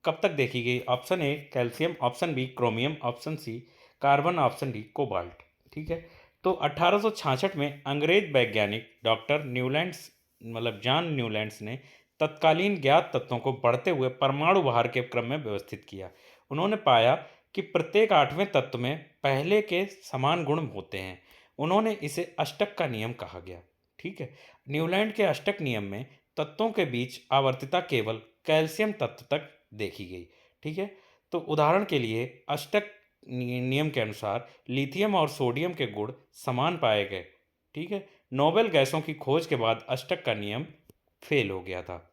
कब तक देखी गई, option A calcium, option B chromium, option C carbon, option D cobalt. ठीक है, तो 1866 में अंग्रेज वैज्ञानिक डॉक्टर न्यूलैंड्स जॉन न्यूलैंड्स ने तत्कालीन ज्ञात तत्वों को बढ़ते हुए परमाणु भार के क्रम में व्यवस्थित किया। उन्होंने पाया कि प्रत्येक आठवें तत्व में पहले के समान गुण होते हैं। उन्होंने इसे अष्टक का नियम कहा गया। ठीक है। न्यूलैंड के अष्टक नियम में तत्वों के बीच आवर्तिता केवल कैल्शियम तत्व तक देखी गई। ठीक है। तो उदाहरण के लिए अष्टक नियम के अनुसार लिथियम और सोडियम के गुण समान पाए गए। ठीक है। नोबेल गैसों की खोज के बाद अष्टक का नियम फेल हो गया था।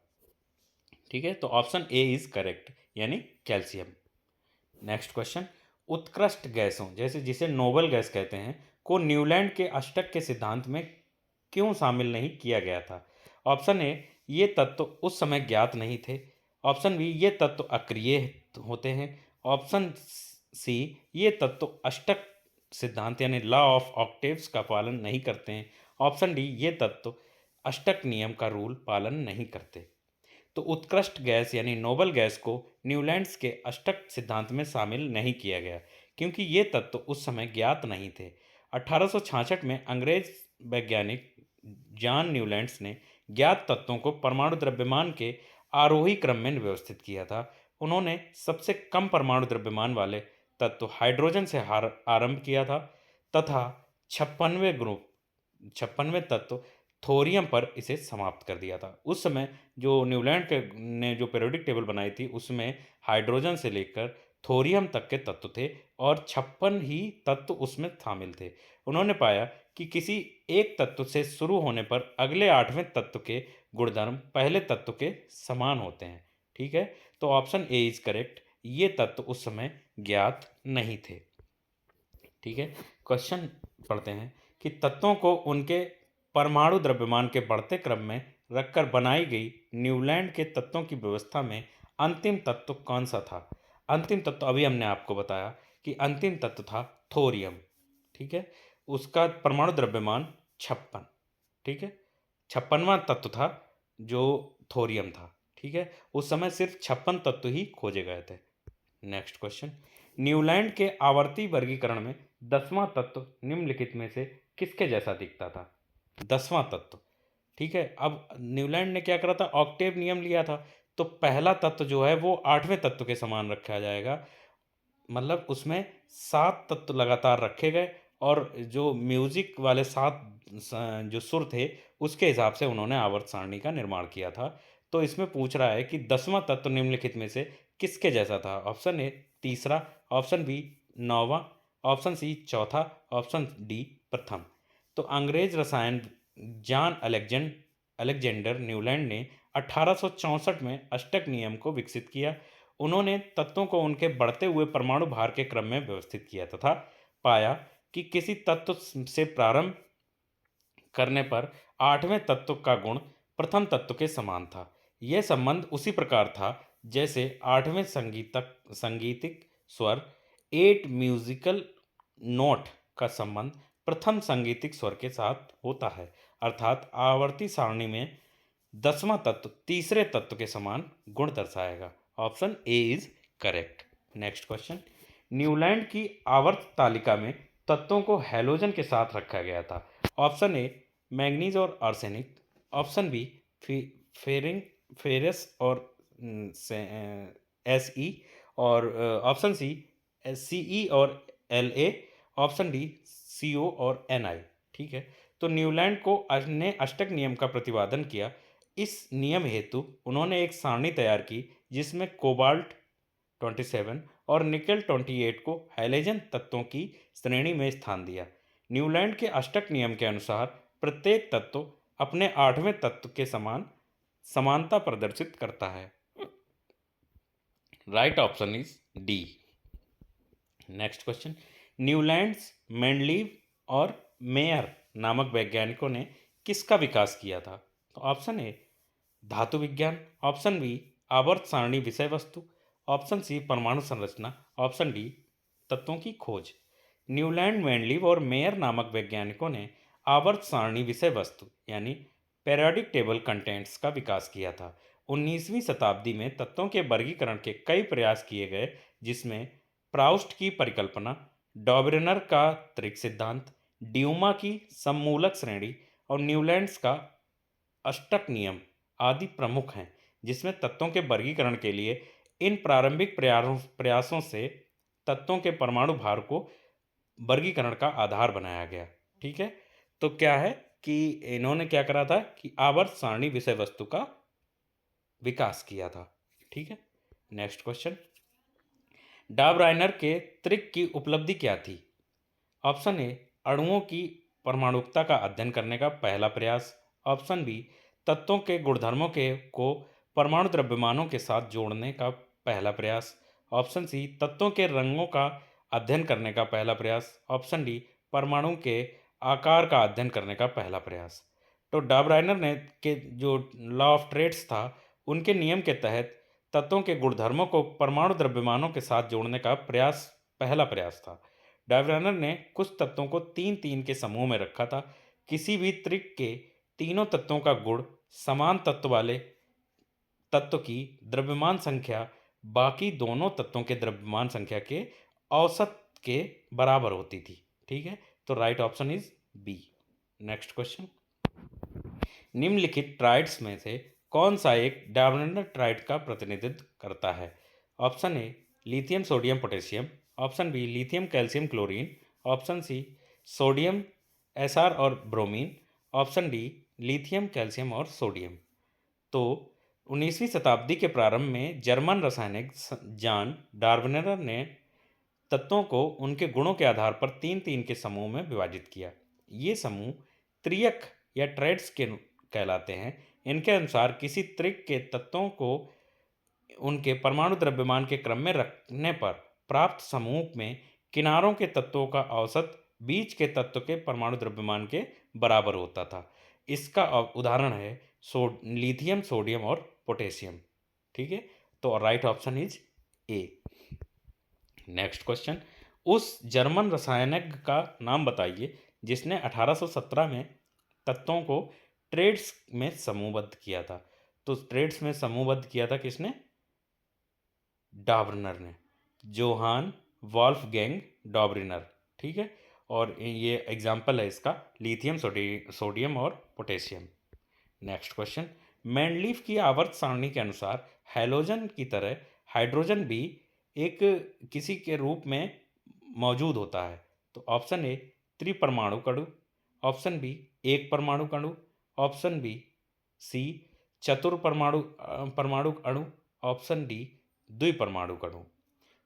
ठीक है। तो ऑप्शन ए इज करेक्ट, यानी कैल्शियम। नेक्स्ट क्वेश्चन, उत्कृष्ट गैसों जैसे जिसे नोबेल गैस कहते हैं को न्यूलैंड के अष्टक के सिद्धांत में क्यों शामिल नहीं किया गया था? ऑप्शन ए, ये तत्व उस समय ज्ञात नहीं थे। ऑप्शन बी, ये तत्व अक्रिय होते हैं। ऑप्शन सी, ये तत्व अष्टक सिद्धांत यानी लॉ ऑफ ऑक्टेव्स का पालन नहीं करते हैं। ऑप्शन डी, ये तत्व अष्टक नियम का रूल पालन नहीं करते। तो उत्कृष्ट गैस यानी नोबेल गैस को न्यूलैंड्स के अष्टक सिद्धांत में शामिल नहीं किया गया क्योंकि ये तत्व उस समय ज्ञात नहीं थे। 1866 में अंग्रेज वैज्ञानिक जॉन न्यूलैंड्स ने ज्ञात तत्वों को परमाणु द्रव्यमान के आरोही क्रम में व्यवस्थित किया था। उन्होंने सबसे कम परमाणु द्रव्यमान वाले तत्व हाइड्रोजन से आरंभ किया था तथा 56वें तत्व थोरियम पर इसे समाप्त कर दिया था। उस समय जो न्यूलैंड के ने जो पीरियोडिक टेबल बनाई थी उसमें हाइड्रोजन से लेकर थोरियम तक के तत्व थे और 56 ही तत्व उसमें शामिल थे। उन्होंने पाया कि किसी एक तत्व से शुरू होने पर अगले आठवें तत्व के गुणधर्म पहले तत्व के समान होते हैं। ठीक है। तो ऑप्शन ए इज करेक्ट, ये तत्व उस समय ज्ञात नहीं थे। ठीक है। क्वेश्चन पढ़ते हैं कि तत्वों को उनके परमाणु द्रव्यमान के बढ़ते क्रम में रखकर बनाई गई न्यूलैंड के तत्वों की व्यवस्था में अंतिम तत्व कौन सा था? अंतिम तत्व अभी हमने आपको बताया कि अंतिम तत्व था थोरियम। ठीक है। उसका परमाणु द्रव्यमान 56। ठीक है। 56वां तत्व था जो थोरियम था। ठीक है। उस समय सिर्फ 56 तत्व ही खोजे गए थे। नेक्स्ट क्वेश्चन, न्यूलैंड के आवर्ती वर्गीकरण में 10वां तत्व निम्नलिखित में से किसके जैसा दिखता था? 10वां तत्व। ठीक है। अब न्यूलैंड ने क्या करा था, ऑक्टेव नियम लिया था। तो पहला तत्व जो है वो आठवें तत्व के समान रखा जाएगा। मतलब उसमें 7 तत्व लगातार रखे गए और जो म्यूजिक वाले 7 जो सुर थे उसके हिसाब से उन्होंने आवर्त सारणी का निर्माण किया था। तो इसमें पूछ रहा है कि 10वां तत्व निम्नलिखित में से किसके जैसा था? ऑप्शन ए तीसरा, ऑप्शन बी नौवां, ऑप्शन सी चौथा, ऑप्शन डी प्रथम। तो अंग्रेज रसायन जॉन अलेक्जेंडर न्यूलैंड ने 1864 में अष्टक नियम को विकसित किया। उन्होंने तत्वों को उनके बढ़ते हुए परमाणु भार के क्रम में व्यवस्थित किया तथा पाया कि किसी तत्व से प्रारंभ करने पर आठवें तत्व का गुण प्रथम तत्व के समान था। यह संबंध उसी प्रकार था जैसे आठवें संगीतिक स्वर 8 म्यूजिकल नोट का संबंध प्रथम संगीतिक स्वर के साथ होता है। अर्थात आवर्ती सारणी में 10वां तत्व तीसरे तत्व के समान गुण दर्शाएगा। Option A is correct. Next question, Newland की आवर्त तालिका में तत्वों को हैलोजन के साथ रखा गया था। ऑप्शन ए मैग्नीज और आर्सेनिक, ऑप्शन बी फेरस और एस ई, और ऑप्शन सी सी और L A, option D C O और एन आई। ठीक है। तो न्यूलैंड को ने अष्टक नियम का प्रतिपादन किया। इस नियम हेतु उन्होंने एक सारणी तैयार की जिसमें कोबाल्ट 27 और निकेल 28 को हैलोजन तत्वों की श्रेणी में स्थान दिया। न्यूलैंड के अष्टक नियम के अनुसार प्रत्येक तत्व अपने आठवें तत्व के समान समानता प्रदर्शित करता है। Right option is D. Next question, Newlands Mendeleev और मेयर नामक वैज्ञानिकों ने किसका विकास किया था? तो ऑप्शन ए धातु विज्ञान, ऑप्शन बी आवर्त सारणी विषय वस्तु, ऑप्शन सी परमाणु संरचना, ऑप्शन डी तत्वों की खोज। न्यूलैंड मेंडलीव और मेयर नामक वैज्ञानिकों ने आवर्त सारणी विषय वस्तु यानी पेरियोडिक टेबल कंटेंट्स का विकास किया था। 19वीं शताब्दी में तत्वों के वर्गीकरण के कई प्रयास किए गए जिसमें प्राउस्ट की परिकल्पना, डॉबरेनर का त्रिक सिद्धांत, ड्यूमा की सम्मूलक श्रेणी और न्यूलैंड्स का अष्टक नियम आदि प्रमुख हैं, जिसमें तत्वों के वर्गीकरण के लिए इन प्रारंभिक प्रयासों से तत्वों के परमाणु भार को वर्गीकरण का आधार बनाया गया। ठीक है, तो क्या है कि इन्होंने क्या करा था कि आवर्त सारणी विषय वस्तु का विकास किया था। ठीक है, नेक्स्ट क्वेश्चन, डाबराइनर के त्रिक की उपलब्धि क्या थी? ऑप्शन ए, अणुओं की परमाणुकता का अध्ययन करने का पहला प्रयास। ऑप्शन बी, तत्वों के गुणधर्मों के को परमाणु द्रव्यमानों के साथ जोड़ने का पहला प्रयास। ऑप्शन सी, तत्वों के रंगों का अध्ययन करने का पहला प्रयास। ऑप्शन डी, परमाणु के आकार का अध्ययन करने का पहला प्रयास। तो डाबराइनर ने के जो लॉ ऑफ ट्रेड्स था, उनके नियम के तहत तत्वों के गुणधर्मों को परमाणु द्रव्यमानों के साथ जोड़ने का प्रयास पहला प्रयास था। डाबराइनर ने कुछ तत्वों को तीन तीन के समूह में रखा था। किसी भी त्रिक के तीनों तत्वों का गुण समान तत्व वाले तत्व की द्रव्यमान संख्या बाकी दोनों तत्वों के द्रव्यमान संख्या के औसत के बराबर होती थी। ठीक है, तो right option is B. Next question, निम्नलिखित ट्राइड्स में से कौन सा एक डाबराइनर ट्राइड का प्रतिनिधित्व करता है? Option A, lithium sodium potassium. Option B, lithium calcium chlorine. Option C, sodium Sr और bromine. Option D, lithium calcium और सोडियम। तो 19वीं शताब्दी के प्रारंभ में जर्मन रासायनिक जॉन डार्विनर ने तत्वों को उनके गुणों के आधार पर तीन तीन के समूह में विभाजित किया। ये समूह त्रियक या ट्रेड्स के कहलाते हैं। इनके अनुसार किसी त्रिक के तत्वों को उनके परमाणु द्रव्यमान के क्रम में रखने पर प्राप्त समूह में किनारों के तत्वों का औसत बीच के तत्व के परमाणु द्रव्यमान के बराबर होता था। इसका उदाहरण है लिथियम, सोडियम और पोटेशियम। ठीक है, तो right option is a. Next question, उस जर्मन रसायनज्ञ का नाम बताइए जिसने 1817 में तत्वों को ट्रेड्स में समूहबद्ध किया था। तो ट्रेड्स में समूहबद्ध किया था किसने? डाबरनर ने, जोहान वॉल्फगैंग डाबरनर। ठीक है, और ये एग्जाम्पल है इसका लिथियम, सोडियम और पोटेशियम। नेक्स्ट क्वेश्चन, मैंडलीफ की आवर्त सारणी के अनुसार हैलोजन की तरह हाइड्रोजन भी एक किसी के रूप में मौजूद होता है। तो ऑप्शन ए, त्रिपरमाणु अणु। ऑप्शन बी, एक परमाणु अणु। ऑप्शन बी सी, परमाणु अणु। ऑप्शन डी, द्विपरमाणु अणु।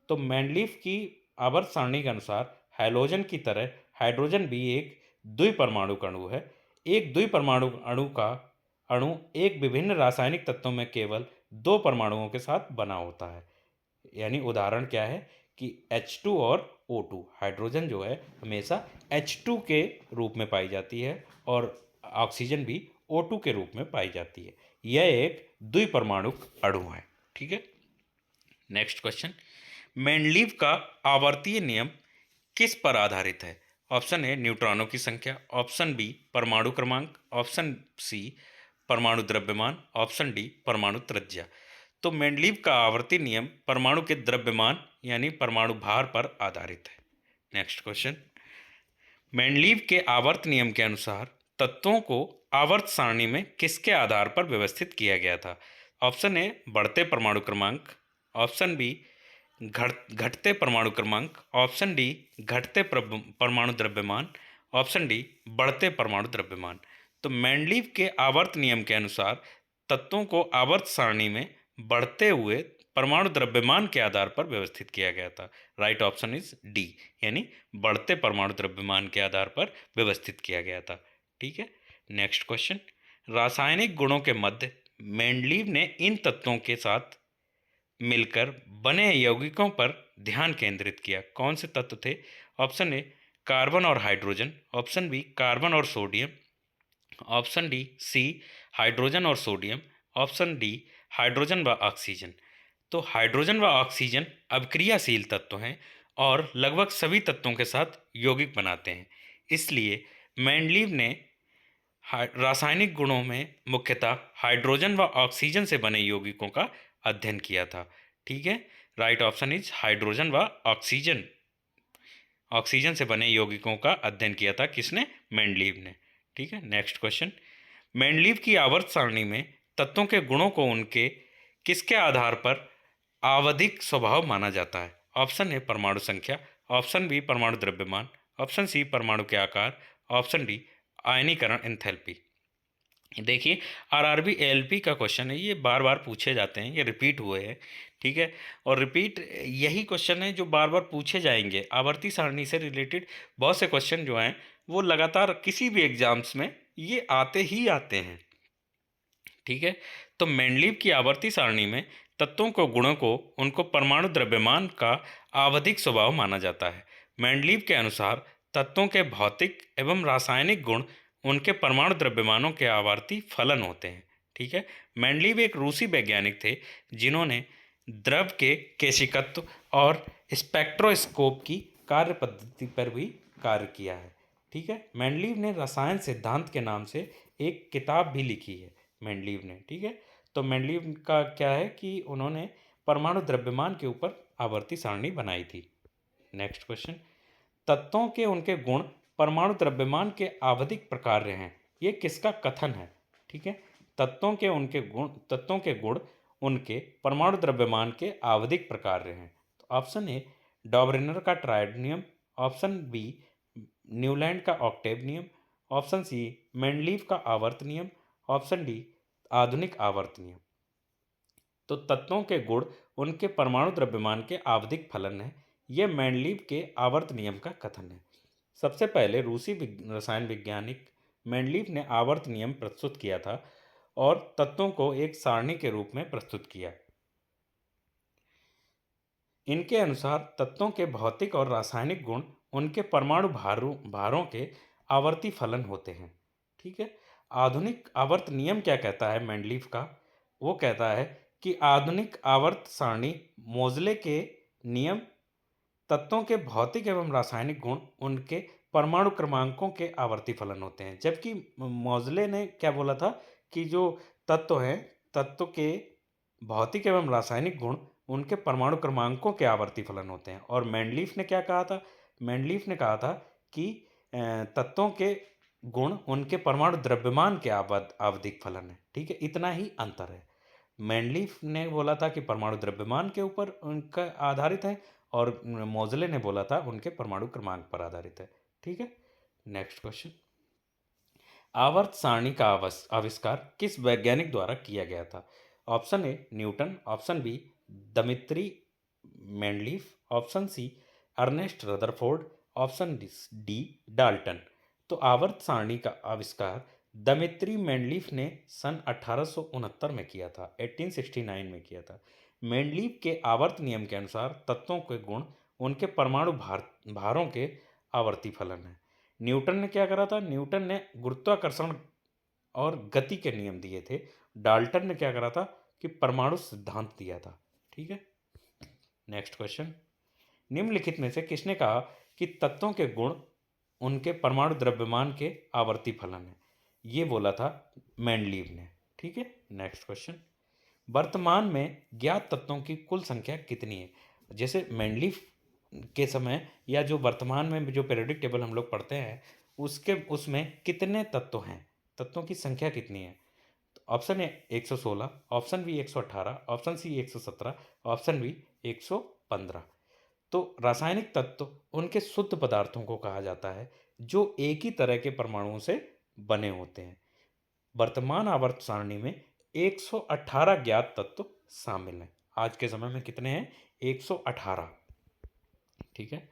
तो मैंडलीफ की आवर्त सारणी के अनुसार हैलोजन की तरह हाइड्रोजन भी एक द्विपरमाणु अणु है। एक द्विपरमाणु अणु एक विभिन्न रासायनिक तत्वों में केवल दो परमाणुओं के साथ बना होता है। यानी उदाहरण क्या है कि H2 और O2। हाइड्रोजन जो है हमेशा H2 के रूप में पाई जाती है और ऑक्सीजन भी O2 के रूप में पाई जाती है। यह एक द्विपरमाणु अणु है। ठीक है, नेक्स्ट क्वेश्चन, मेंडलीव का आवर्तीय नियम किस पर आधारित है? ऑप्शन ए, न्यूट्रॉनों की संख्या। ऑप्शन बी, परमाणु क्रमांक। ऑप्शन सी, परमाणु द्रव्यमान। ऑप्शन डी, परमाणु त्रिज्या। तो मेंडलीव का आवर्ती नियम परमाणु के द्रव्यमान यानी परमाणु भार पर आधारित है। नेक्स्ट क्वेश्चन, मेंडलीव के आवर्त नियम के अनुसार तत्वों को आवर्त सारणी में किसके आधार पर व्यवस्थित किया गया था? ऑप्शन ए, बढ़ते परमाणु क्रमांक। ऑप्शन बी, घटते परमाणु क्रमांक। ऑप्शन डी, घटते परमाणु द्रव्यमान। ऑप्शन डी, बढ़ते परमाणु द्रव्यमान। तो मेंडलीव के आवर्त नियम के अनुसार तत्वों को आवर्त सारणी में बढ़ते हुए परमाणु द्रव्यमान के आधार पर व्यवस्थित किया गया था। राइट ऑप्शन इज डी, यानी बढ़ते परमाणु द्रव्यमान के आधार पर व्यवस्थित किया गया था। ठीक है, नेक्स्ट क्वेश्चन, रासायनिक गुणों के मध्य मेंडलीव ने इन तत्वों के साथ मिलकर बने यौगिकों पर ध्यान केंद्रित किया। कौन से तत्व थे? ऑप्शन ए, कार्बन और हाइड्रोजन। ऑप्शन बी, कार्बन और sodium. Option D C, hydrogen और सोडियम। ऑप्शन डी, हाइड्रोजन व ऑक्सीजन। तो हाइड्रोजन व ऑक्सीजन अभिक्रियाशील तत्व हैं और लगभग सभी तत्वों के साथ यौगिक बनाते हैं। इसलिए मेंडलीव ने रासायनिक गुणों में मुख्यतः हाइड्रोजन व ऑक्सीजन से बने यौगिकों का अध्ययन किया था। ठीक है, राइट ऑप्शन इज हाइड्रोजन व ऑक्सीजन। ऑक्सीजन से बने यौगिकों का अध्ययन किया था किसने? मेंडलीव ने। ठीक है, नेक्स्ट क्वेश्चन। मेंडलीव की आवर्त सारणी में तत्वों के गुणों को उनके किसके आधार पर आवधिक स्वभाव माना जाता है? ऑप्शन ए परमाणु संख्या, ऑप्शन बी परमाणु द्रव्यमान, ऑप्शन सी परमाणु के आकार, ऑप्शन डी आयनीकरण एंथैल्पी। देखिए, आरआरबी एएलपी का क्वेश्चन है, ये बार बार पूछे जाते हैं, ये रिपीट हुए हैं। ठीक है, और रिपीट यही क्वेश्चन है जो बार बार पूछे जाएंगे। आवर्ती सारणी से रिलेटेड बहुत से क्वेश्चन जो हैं वो लगातार किसी भी एग्जाम्स में ये आते ही आते हैं। ठीक है, तो मेंडलीव की आवर्ती सारणी में तत्वों को गुणों को उनको परमाणु द्रव्यमान का आवधिक स्वभाव माना जाता है। मेंडलीव के अनुसार तत्वों के भौतिक एवं रासायनिक गुण उनके परमाणु द्रव्यमानों के आवर्ती फलन होते हैं। ठीक है, मेंडलीव एक रूसी वैज्ञानिक थे जिन्होंने द्रव के केशिकत्व और स्पेक्ट्रोस्कोप की कार्य पद्धति पर भी कार्य किया है। ठीक है, मेंडलीव ने रसायन सिद्धांत के नाम से एक किताब भी लिखी है मेंडलीव ने। ठीक है, तो मेंडलीव का क्या है कि उन्होंने परमाणु द्रव्यमान के ऊपर आवर्ती सारणी बनाई थी। Next question. तत्वों के उनके गुण परमाणु द्रव्यमान के आवधिक प्रकार्य हैं, ये किसका कथन है? ठीक है, तत्वों के गुण उनके परमाणु द्रव्यमान के आवधिक प्रकार्य हैं। तो ऑप्शन ए डॉबरिनर का ट्रायड नियम, ऑप्शन बी न्यूलैंड का ऑक्टेव नियम, ऑप्शन सी मेंडलीव का आवर्त नियम, ऑप्शन डी आधुनिक आवर्त नियम। तो तत्वों के गुण उनके परमाणु द्रव्यमान के आवधिक फलन है, यह मेंडलीव के आवर्त नियम का कथन है। सबसे पहले रूसी रसायन वैज्ञानिक मेंडलीव ने आवर्त नियम प्रस्तुत किया था और तत्वों को एक सारणी के रूप में प्रस्तुत किया। इनके अनुसार तत्वों के भौतिक और रासायनिक गुण उनके परमाणु भारों के आवर्ती फलन होते हैं। ठीक है, आधुनिक आवर्त नियम क्या कहता है मेंडलीव का? वो कहता है कि आधुनिक आवर्त सारणी मोजले के नियम तत्वों के भौतिक एवं रासायनिक गुण उनके परमाणु क्रमांकों के आवर्ती फलन होते हैं। जबकि मोजले ने क्या बोला था कि जो तत्व हैं, तत्व के भौतिक एवं रासायनिक गुण उनके परमाणु क्रमांकों के आवर्ती फलन होते हैं। और मेंडलीव ने क्या कहा था? मेंडलीव ने कहा था कि तत्वों के गुण उनके परमाणु द्रव्यमान के आवधिक फलन है। ठीक है, इतना ही अंतर है। मेंडलीव ने बोला था कि परमाणु द्रव्यमान के ऊपर उनका आधारित है और मोजले ने बोला था उनके परमाणु क्रमांक पर आधारित है। ठीक है, नेक्स्ट क्वेश्चन। आवर्त सारणी का आविष्कार किस वैज्ञानिक द्वारा किया गया था? Option A Newton, option B Dmitri Mendeleev, option C Ernest Rutherford, option D Dalton. तो आवर्त सारणी का आविष्कार दमित्री मेंडलीव ने सन 1869 में किया था, 1869 में किया था। मेंडलीव के आवर्त नियम के अनुसार तत्वों के गुण उनके परमाणु भारों के आवर्ती फलन है। न्यूटन ने क्या करा था? न्यूटन ने गुरुत्वाकर्षण और गति के नियम दिए थे। डाल्टन ने क्या करा था कि परमाणु सिद्धांत दिया था। ठीक है, नेक्स्ट क्वेश्चन। निम्नलिखित में से किसने कहा कि तत्वों के गुण उनके परमाणु द्रव्यमान के आवर्ती फलन है? ये बोला था मेंडलीव ने। ठीक है, नेक्स्ट क्वेश्चन। वर्तमान में ज्ञात तत्वों की कुल संख्या कितनी है? जैसे मेंडलीव के समय या जो वर्तमान में जो पीरियोडिक टेबल हम लोग पढ़ते हैं उसमें कितने तत्व हैं, तत्वों की संख्या कितनी है? तो option A 116, option B 118, option C 117, option B 115। तो रासायनिक तत्व उनके शुद्ध पदार्थों को कहा जाता है जो एक ही तरह के परमाणुओं से बने होते हैं। वर्तमान आवर्त सारणी में 118 ज्ञात तत्व शामिल हैं। आज के समय में कितने हैं? 118। ठीक है,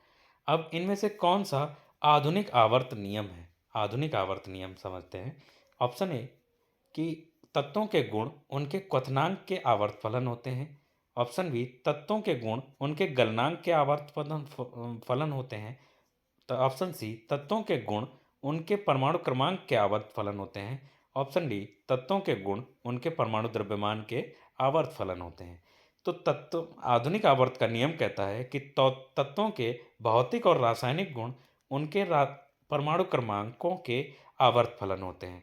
अब इनमें से कौन सा आधुनिक आवर्त नियम है? आधुनिक आवर्त नियम समझते हैं। ऑप्शन ए कि तत्वों के गुण उनके क्वथनांक के आवर्त फलन होते हैं। ऑप्शन बी तत्वों के गुण उनके गलनांक के आवर्त फलन होते हैं। तो ऑप्शन सी तत्वों के गुण उनके परमाणु क्रमांक के आवर्त फलन होते हैं। ऑप्शन डी तत्वों के गुण उनके परमाणु द्रव्यमान के आवर्त फलन होते हैं। तो तत्व आधुनिक आवर्त का नियम कहता है कि तत्वों के भौतिक और रासायनिक गुण उनके परमाणु क्रमांकों के आवर्त फलन होते हैं।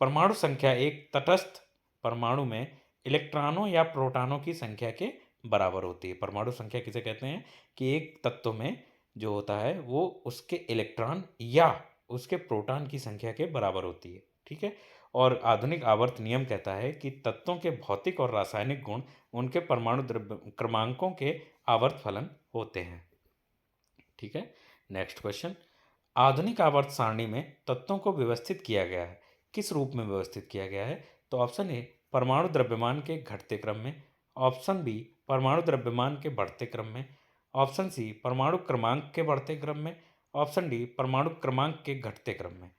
परमाणु संख्या एक तटस्थ परमाणु में इलेक्ट्रॉनों या प्रोटॉनों की संख्या के बराबर होती है। परमाणु संख्या किसे कहते हैं? कि एक तत्व में जो होता है वो उसके इलेक्ट्रॉन या उसके प्रोटॉन की संख्या के बराबर होती है, ठीक है। और आधुनिक आवर्त नियम कहता है कि तत्वों के भौतिक और रासायनिक गुण उनके परमाणु द्रव्य क्रमांकों के आवर्त फलन होते हैं, ठीक है। नेक्स्ट क्वेश्चन, आधुनिक आवर्त सारणी में तत्वों को व्यवस्थित किया गया है, किस रूप में व्यवस्थित किया गया है? तो ऑप्शन ए परमाणु द्रव्यमान के घटते क्रम में, ऑप्शन बी परमाणु द्रव्यमान के बढ़ते क्रम में, ऑप्शन सी परमाणु क्रमांक के बढ़ते क्रम में, ऑप्शन डी परमाणु क्रमांक के घटते क्रम में।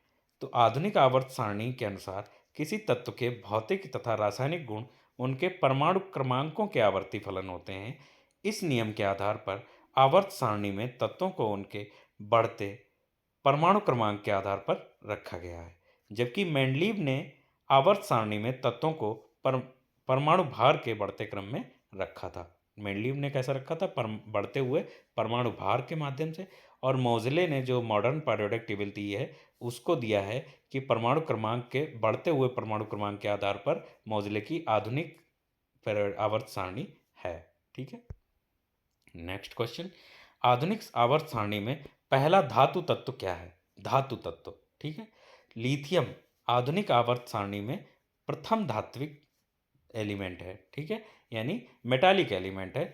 तो आधुनिक आवर्त सारणी के अनुसार किसी तत्व के भौतिक तथा रासायनिक गुण उनके परमाणु क्रमांकों के आवर्ती फलन होते हैं। इस नियम के आधार पर आवर्त सारणी में तत्वों को उनके बढ़ते परमाणु क्रमांक के आधार पर रखा गया है, जबकि मेंडलीव ने आवर्त सारणी में तत्वों को परमाणु भार के बढ़ते क्रम में रखा था। मेंडलीव ने कैसा रखा था? बढ़ते हुए परमाणु भार के माध्यम से। और मोजले ने जो मॉडर्न पीरियोडिक टेबल दी है उसको दिया है कि परमाणु क्रमांक के बढ़ते हुए परमाणु क्रमांक के आधार पर मोजले की आधुनिक आवर्त सारणी है, ठीक है। नेक्स्ट क्वेश्चन, आधुनिक आवर्त सारणी में पहला धातु तत्व क्या है? धातु तत्व, ठीक है। लिथियम आधुनिक आवर्त सारणी में प्रथम धात्विक एलिमेंट है, ठीक है, यानी मेटालिक एलिमेंट है।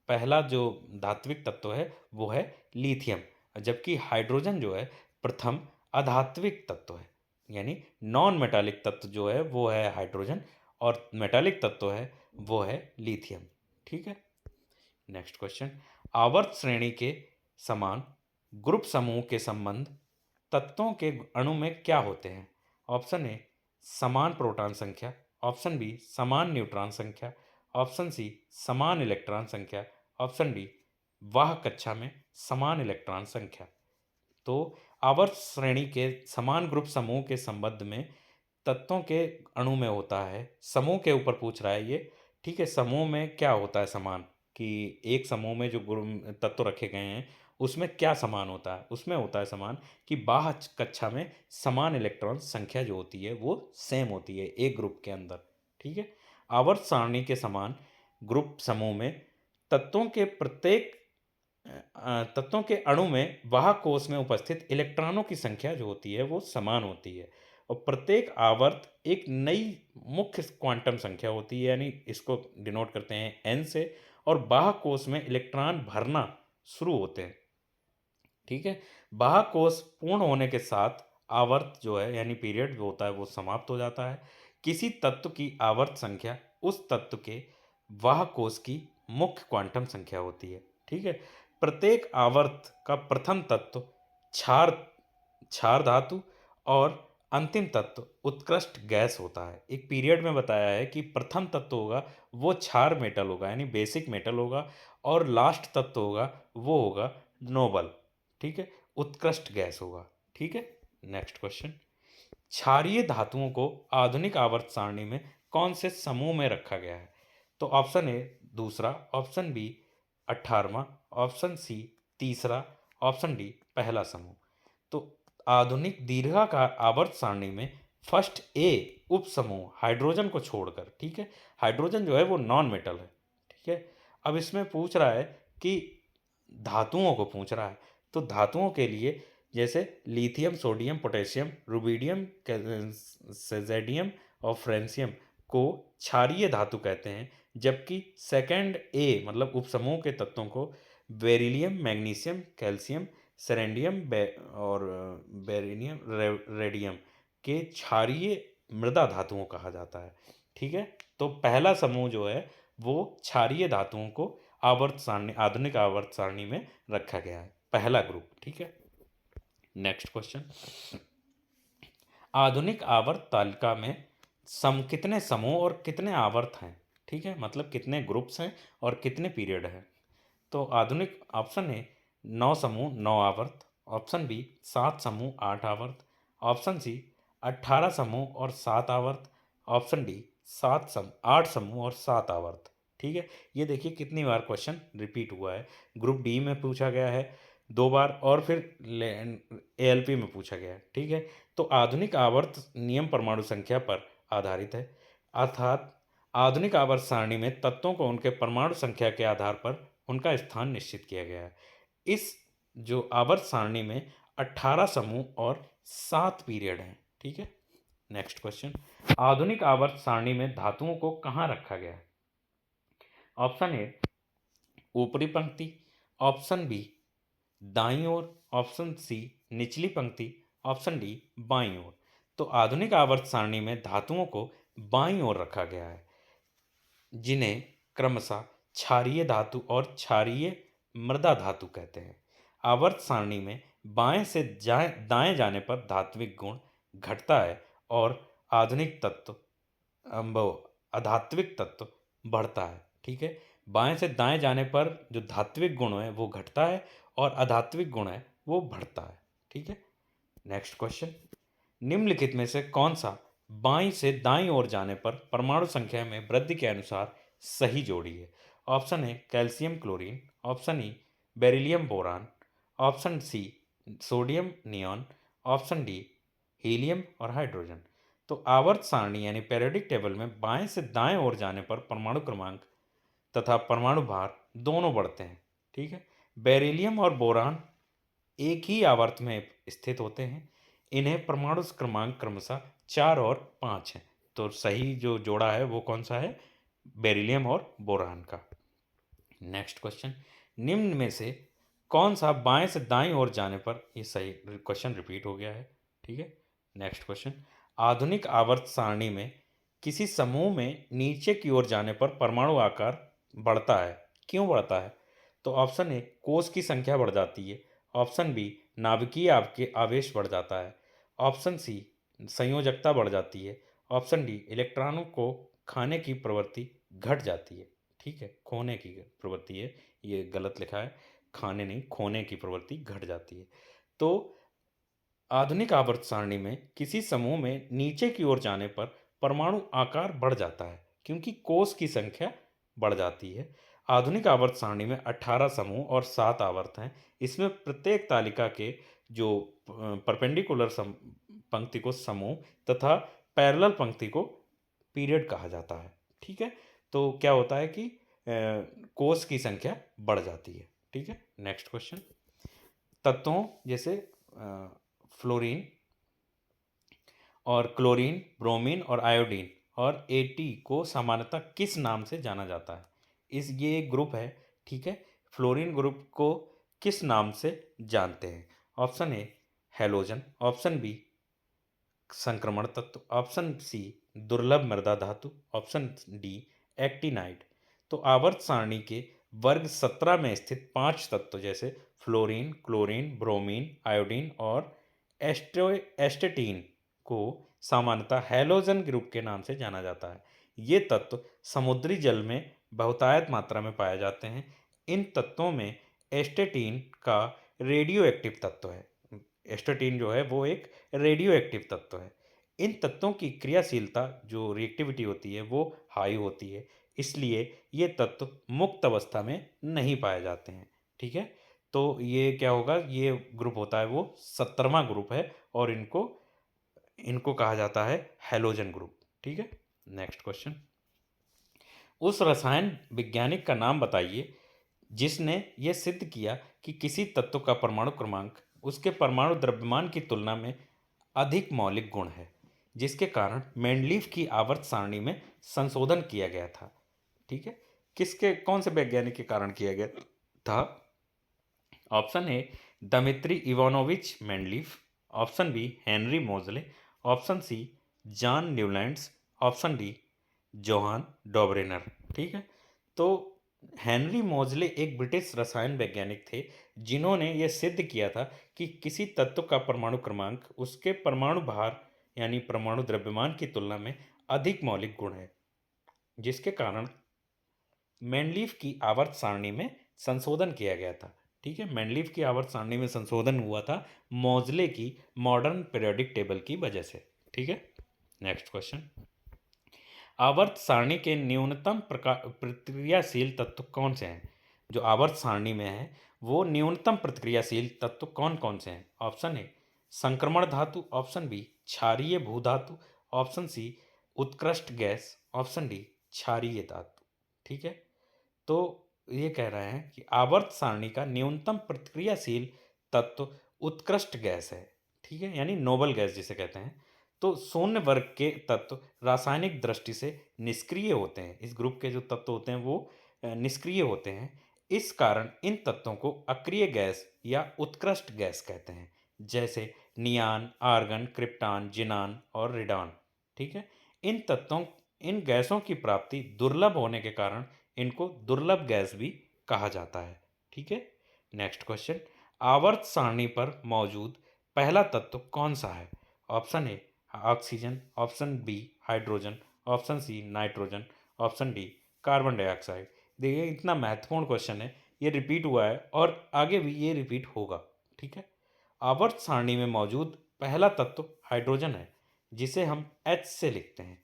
पहला जो धात्विक तत्व है वो है लिथियम, जबकि हाइड्रोजन जो है प्रथम अधात्विक तत्व है, यानी नॉन मेटालिक तत्व जो है वो है हाइड्रोजन और मेटालिक तत्व है वो है लिथियम, ठीक है। नेक्स्ट क्वेश्चन, आवर्त श्रेणी के समान ग्रुप समूह के संबंध तत्वों के अणु में क्या होते हैं? ऑप्शन ए समान प्रोटॉन संख्या, ऑप्शन बी समान न्यूट्रॉन संख्या, ऑप्शन सी समान इलेक्ट्रॉन संख्या, ऑप्शन डी वाह कक्षा में समान इलेक्ट्रॉन संख्या। तो आवर्त श्रेणी के समान ग्रुप समूह के संबंध में तत्वों के अणु में होता है, समूह के ऊपर पूछ रहा है ये, ठीक है। समूह में क्या होता है समान, कि एक समूह में जो गुण तत्व रखे गए हैं उसमें क्या समान होता है? उसमें होता है समान कि बाह्य कक्षा में समान इलेक्ट्रॉन संख्या जो होती है वो सेम होती है एक ग्रुप के अंदर, ठीक है। आवर्त सारणी के समान ग्रुप समूह में तत्वों के प्रत्येक तत्वों के अणु में वाहक कोष में उपस्थित इलेक्ट्रॉनों की संख्या जो होती है वो समान होती है और प्रत्येक आवर्त एक नई मुख्य क्वांटम संख्या होती है, यानी इसको डिनोट करते हैं एन से, और वाहक कोष में इलेक्ट्रॉन भरना शुरू होते हैं, ठीक है। वाहक कोष पूर्ण होने के साथ आवर्त जो है यानी पीरियड जो होता है वो समाप्त हो जाता है। किसी तत्व की आवर्त संख्या उस तत्व के वाहक कोष की मुख्य क्वांटम संख्या होती है, ठीक है। प्रत्येक आवर्त का प्रथम तत्व क्षार क्षार धातु और अंतिम तत्व उत्कृष्ट गैस होता है। एक पीरियड में बताया है कि प्रथम तत्व होगा वो क्षार मेटल होगा यानी बेसिक मेटल होगा, और लास्ट तत्व होगा वो होगा नोबल, ठीक है, उत्कृष्ट गैस होगा, ठीक है। नेक्स्ट क्वेश्चन, क्षारीय धातुओं को आधुनिक आवर्त सारणी में कौन से समूह में रखा गया है? तो ऑप्शन ए दूसरा, ऑप्शन बी 18वां, ऑप्शन सी तीसरा, ऑप्शन डी पहला समूह। तो आधुनिक दीर्घाकार आवर्त सारणी में फर्स्ट ए उप समूह हाइड्रोजन को छोड़कर, ठीक है, हाइड्रोजन जो है वो नॉन मेटल है, ठीक है। अब इसमें पूछ रहा है कि धातुओं को पूछ रहा है, तो धातुओं के लिए जैसे लिथियम, सोडियम, पोटेशियम, रुबिडियम, सेजेडियम और फ्रेंसियम को क्षारीय धातु कहते हैं, जबकि सेकंड ए मतलब उपसमूह के तत्वों को बेरिलियम, मैग्नीशियम, कैल्शियम, सेरेंडियम और बेरिनियम, रेडियम के क्षारीय मृदा धातुओं कहा जाता है, ठीक है। तो पहला समूह जो है वो क्षारीय धातुओं को आवर्त सारणी आधुनिक आवर्त सारणी में रखा गया है, पहला ग्रुप, ठीक है। नेक्स्ट क्वेश्चन, आधुनिक आवर्त तालिका में कितने समूह और कितने आवर्त हैं, ठीक है, मतलब कितने ग्रुप्स हैं और कितने पीरियड हैं। तो आधुनिक ऑप्शन ए 9 समूह 9 आवर्त, ऑप्शन बी 7 समूह 8 आवर्त, ऑप्शन सी 18 समूह और 7 आवर्त, ऑप्शन डी 8 समूह और 7 आवर्त, ठीक है। ये देखिए कितनी बार क्वेश्चन रिपीट हुआ है, ग्रुप डी में पूछा गया है 2 बार और फिर एएलपी में पूछा गया है, ठीक है। तो आधुनिक आवर्त नियम परमाणु संख्या पर आधारित है, अर्थात आधुनिक आवर्त सारणी में तत्वों को उनके परमाणु संख्या के आधार पर उनका स्थान निश्चित किया गया है। इस जो आवर्त सारणी में 18 समूह और 7 पीरियड हैं। ठीक है, नेक्स्ट क्वेश्चन, आधुनिक आवर्त सारणी में धातुओं को कहाँ रखा गया है? ऑप्शन ए ऊपरी पंक्ति, ऑप्शन बी दाईं ओर, ऑप्शन सी निचली पंक्ति, ऑप्शन डी बाईं ओर। तो आधुनिक आवर्त सारणी में धातुओं को बाईं ओर रखा गया है, जिन्हें क्रमशः क्षारीय धातु और क्षारीय मृदा धातु कहते हैं। आवर्त सारणी में बाएं से दाएं जाने पर धात्विक गुण घटता है और आधुनिक तत्व अधात्विक तत्व बढ़ता है। ठीक है, बाएं से दाएं जाने पर जो धात्विक गुण है वो घटता है और अधात्विक गुण है वो बढ़ता है। ठीक है, नेक्स्ट क्वेश्चन, निम्नलिखित में से कौन सा बाईं से दाईं ओर जाने पर परमाणु संख्या में वृद्धि के अनुसार सही जोड़ी है? Option A calcium chlorine, option E beryllium boron, option C sodium neon, option D helium और हाइड्रोजन। तो आवर्त सारणी यानी पेरियोडिक टेबल में बाएं से दाएं ओर जाने पर परमाणु क्रमांक तथा परमाणु भार दोनों बढ़ते हैं। ठीक है, बेरिलियम और बोरान एक ही आवर्त में स्थित होते हैं। इन्हें परमाणु क्रमांक क्रमशः 4 और 5 हैं। तो सही जो जोड़ा है वो कौन सा है? बेरिलियम और बोरान का। नेक्स्ट क्वेश्चन, निम्न में से कौन सा बाएं से दाईं ओर जाने पर, ये सही क्वेश्चन रिपीट हो गया है। ठीक है, नेक्स्ट क्वेश्चन, आधुनिक आवर्त सारणी में किसी समूह में नीचे की ओर जाने पर परमाणु आकार बढ़ता है, क्यों बढ़ता है? तो ऑप्शन ए कोष की संख्या बढ़ जाती है, ऑप्शन बी नाभिकीय आपके आवेश बढ़ जाता है, ऑप्शन सी संयोजकता बढ़ जाती है, ऑप्शन डी इलेक्ट्रॉनों को खाने की प्रवृत्ति घट जाती है। ठीक है, खोने की प्रवृत्ति है, ये गलत लिखा है, खाने नहीं खोने की प्रवृत्ति घट जाती है। तो आधुनिक आवर्त सारणी में किसी समूह में नीचे की ओर जाने पर परमाणु आकार बढ़ जाता है क्योंकि कोष की संख्या बढ़ जाती है। आधुनिक आवर्त सारणी में 18 समूह और 7 आवर्त हैं। इसमें प्रत्येक तालिका के जो परपेंडिकुलर पंक्ति को समूह तथा पैरेलल पंक्ति को पीरियड कहा जाता है। ठीक है, तो क्या होता है कि कोष की संख्या बढ़ जाती है। ठीक है, नेक्स्ट क्वेश्चन, तत्वों जैसे फ्लोरीन और क्लोरीन, ब्रोमीन और आयोडीन और एटी को सामान्यतः किस नाम से जाना जाता है? ये एक ग्रुप है। ठीक है, फ्लोरीन ग्रुप को किस नाम से जानते हैं? Option A halogen, option B संक्रमण तत्व, ऑप्शन सी दुर्लभ मृदा धातु, ऑप्शन डी एक्टिनाइड। तो आवर्त सारणी के वर्ग 17 में स्थित 5 तत्व जैसे फ्लोरीन, क्लोरीन, ब्रोमीन, आयोडीन और एस्टेटीन को सामान्यतः हैलोजन ग्रुप के नाम से जाना जाता है। ये तत्व समुद्री जल में बहुतायत मात्रा में पाए जाते हैं। इन तत्वों में एस्टेटीन का रेडियो एक्टिव तत्व है। एस्टेटीन जो है वो एक रेडियो एक्टिव तत्व है। इन तत्वों की क्रियाशीलता जो रिएक्टिविटी होती है वो हाई होती है, इसलिए ये तत्व मुक्त अवस्था में नहीं पाए जाते हैं। ठीक है, तो ये क्या होगा, ये ग्रुप होता है वो 17वां ग्रुप है और इनको इनको कहा जाता है हैलोजन ग्रुप। ठीक है, नेक्स्ट क्वेश्चन, उस रसायन वैज्ञानिक का नाम बताइए जिसने यह सिद्ध किया कि किसी तत्व का परमाणु क्रमांक उसके परमाणु द्रव्यमान की तुलना में अधिक मौलिक गुण है, जिसके कारण मेंडलीफ की आवर्त सारणी में संशोधन किया गया था। ठीक है, किसके कौन से वैज्ञानिक के कारण किया गया था? Option A Dmitri Ivanovich Mendeleev, option B Henry Moseley, option C John Newlands, option D Johann Dobereiner. ठीक है, तो हेनरी मोजले एक ब्रिटिश रसायन वैज्ञानिक थे जिन्होंने यह सिद्ध किया था कि किसी तत्व का परमाणु क्रमांक उसके परमाणु भार यानी परमाणु द्रव्यमान की तुलना में अधिक मौलिक गुण है, जिसके कारण मेंडलीफ की आवर्त सारणी में संशोधन किया गया था। ठीक है, मेंडलीफ की आवर्त सारणी में संशोधन हुआ था मोजले की मॉडर्न पीरियोडिक टेबल की वजह से। ठीक है, नेक्स्ट क्वेश्चन, आवर्त सारणी के न्यूनतम प्रतिक्रियाशील तत्व कौन से हैं? जो आवर्त सारणी में है वो न्यूनतम प्रतिक्रियाशील तत्व कौन कौन से हैं? ऑप्शन ए संक्रमण धातु, ऑप्शन बी क्षारीय भूधातु, ऑप्शन सी उत्कृष्ट गैस, ऑप्शन डी क्षारीय धातु। ठीक है, तो ये कह रहे हैं कि आवर्त सारणी का न्यूनतम प्रतिक्रियाशील तत्व उत्कृष्ट गैस है, ठीक है, यानी नोबल गैस जिसे कहते हैं। तो शून्य वर्ग के तत्व रासायनिक दृष्टि से निष्क्रिय होते हैं। इस ग्रुप के जो तत्व होते हैं वो निष्क्रिय होते हैं। इस कारण इन तत्वों को अक्रिय गैस या उत्कृष्ट गैस कहते हैं, जैसे नियान, आर्गन, क्रिप्टान, जिनान और रेडॉन, ठीक है। इन गैसों की प्राप्ति दुर्लभ होने के कारण इनको दुर्लभ गैस भी कहा जाता है, ठीक है। नेक्स्ट क्वेश्चन, आवर्त सारणी पर मौजूद पहला तत्व कौन सा है? Option A oxygen, option B hydrogen, option C nitrogen, option D carbon dioxide. देखिए इतना महत्वपूर्ण क्वेश्चन है, ये रिपीट हुआ है और आगे भी ये रिपीट होगा, ठीक है। आवर्त सारणी में मौजूद पहला तत्व हाइड्रोजन है, जिसे हम H से लिखते हैं।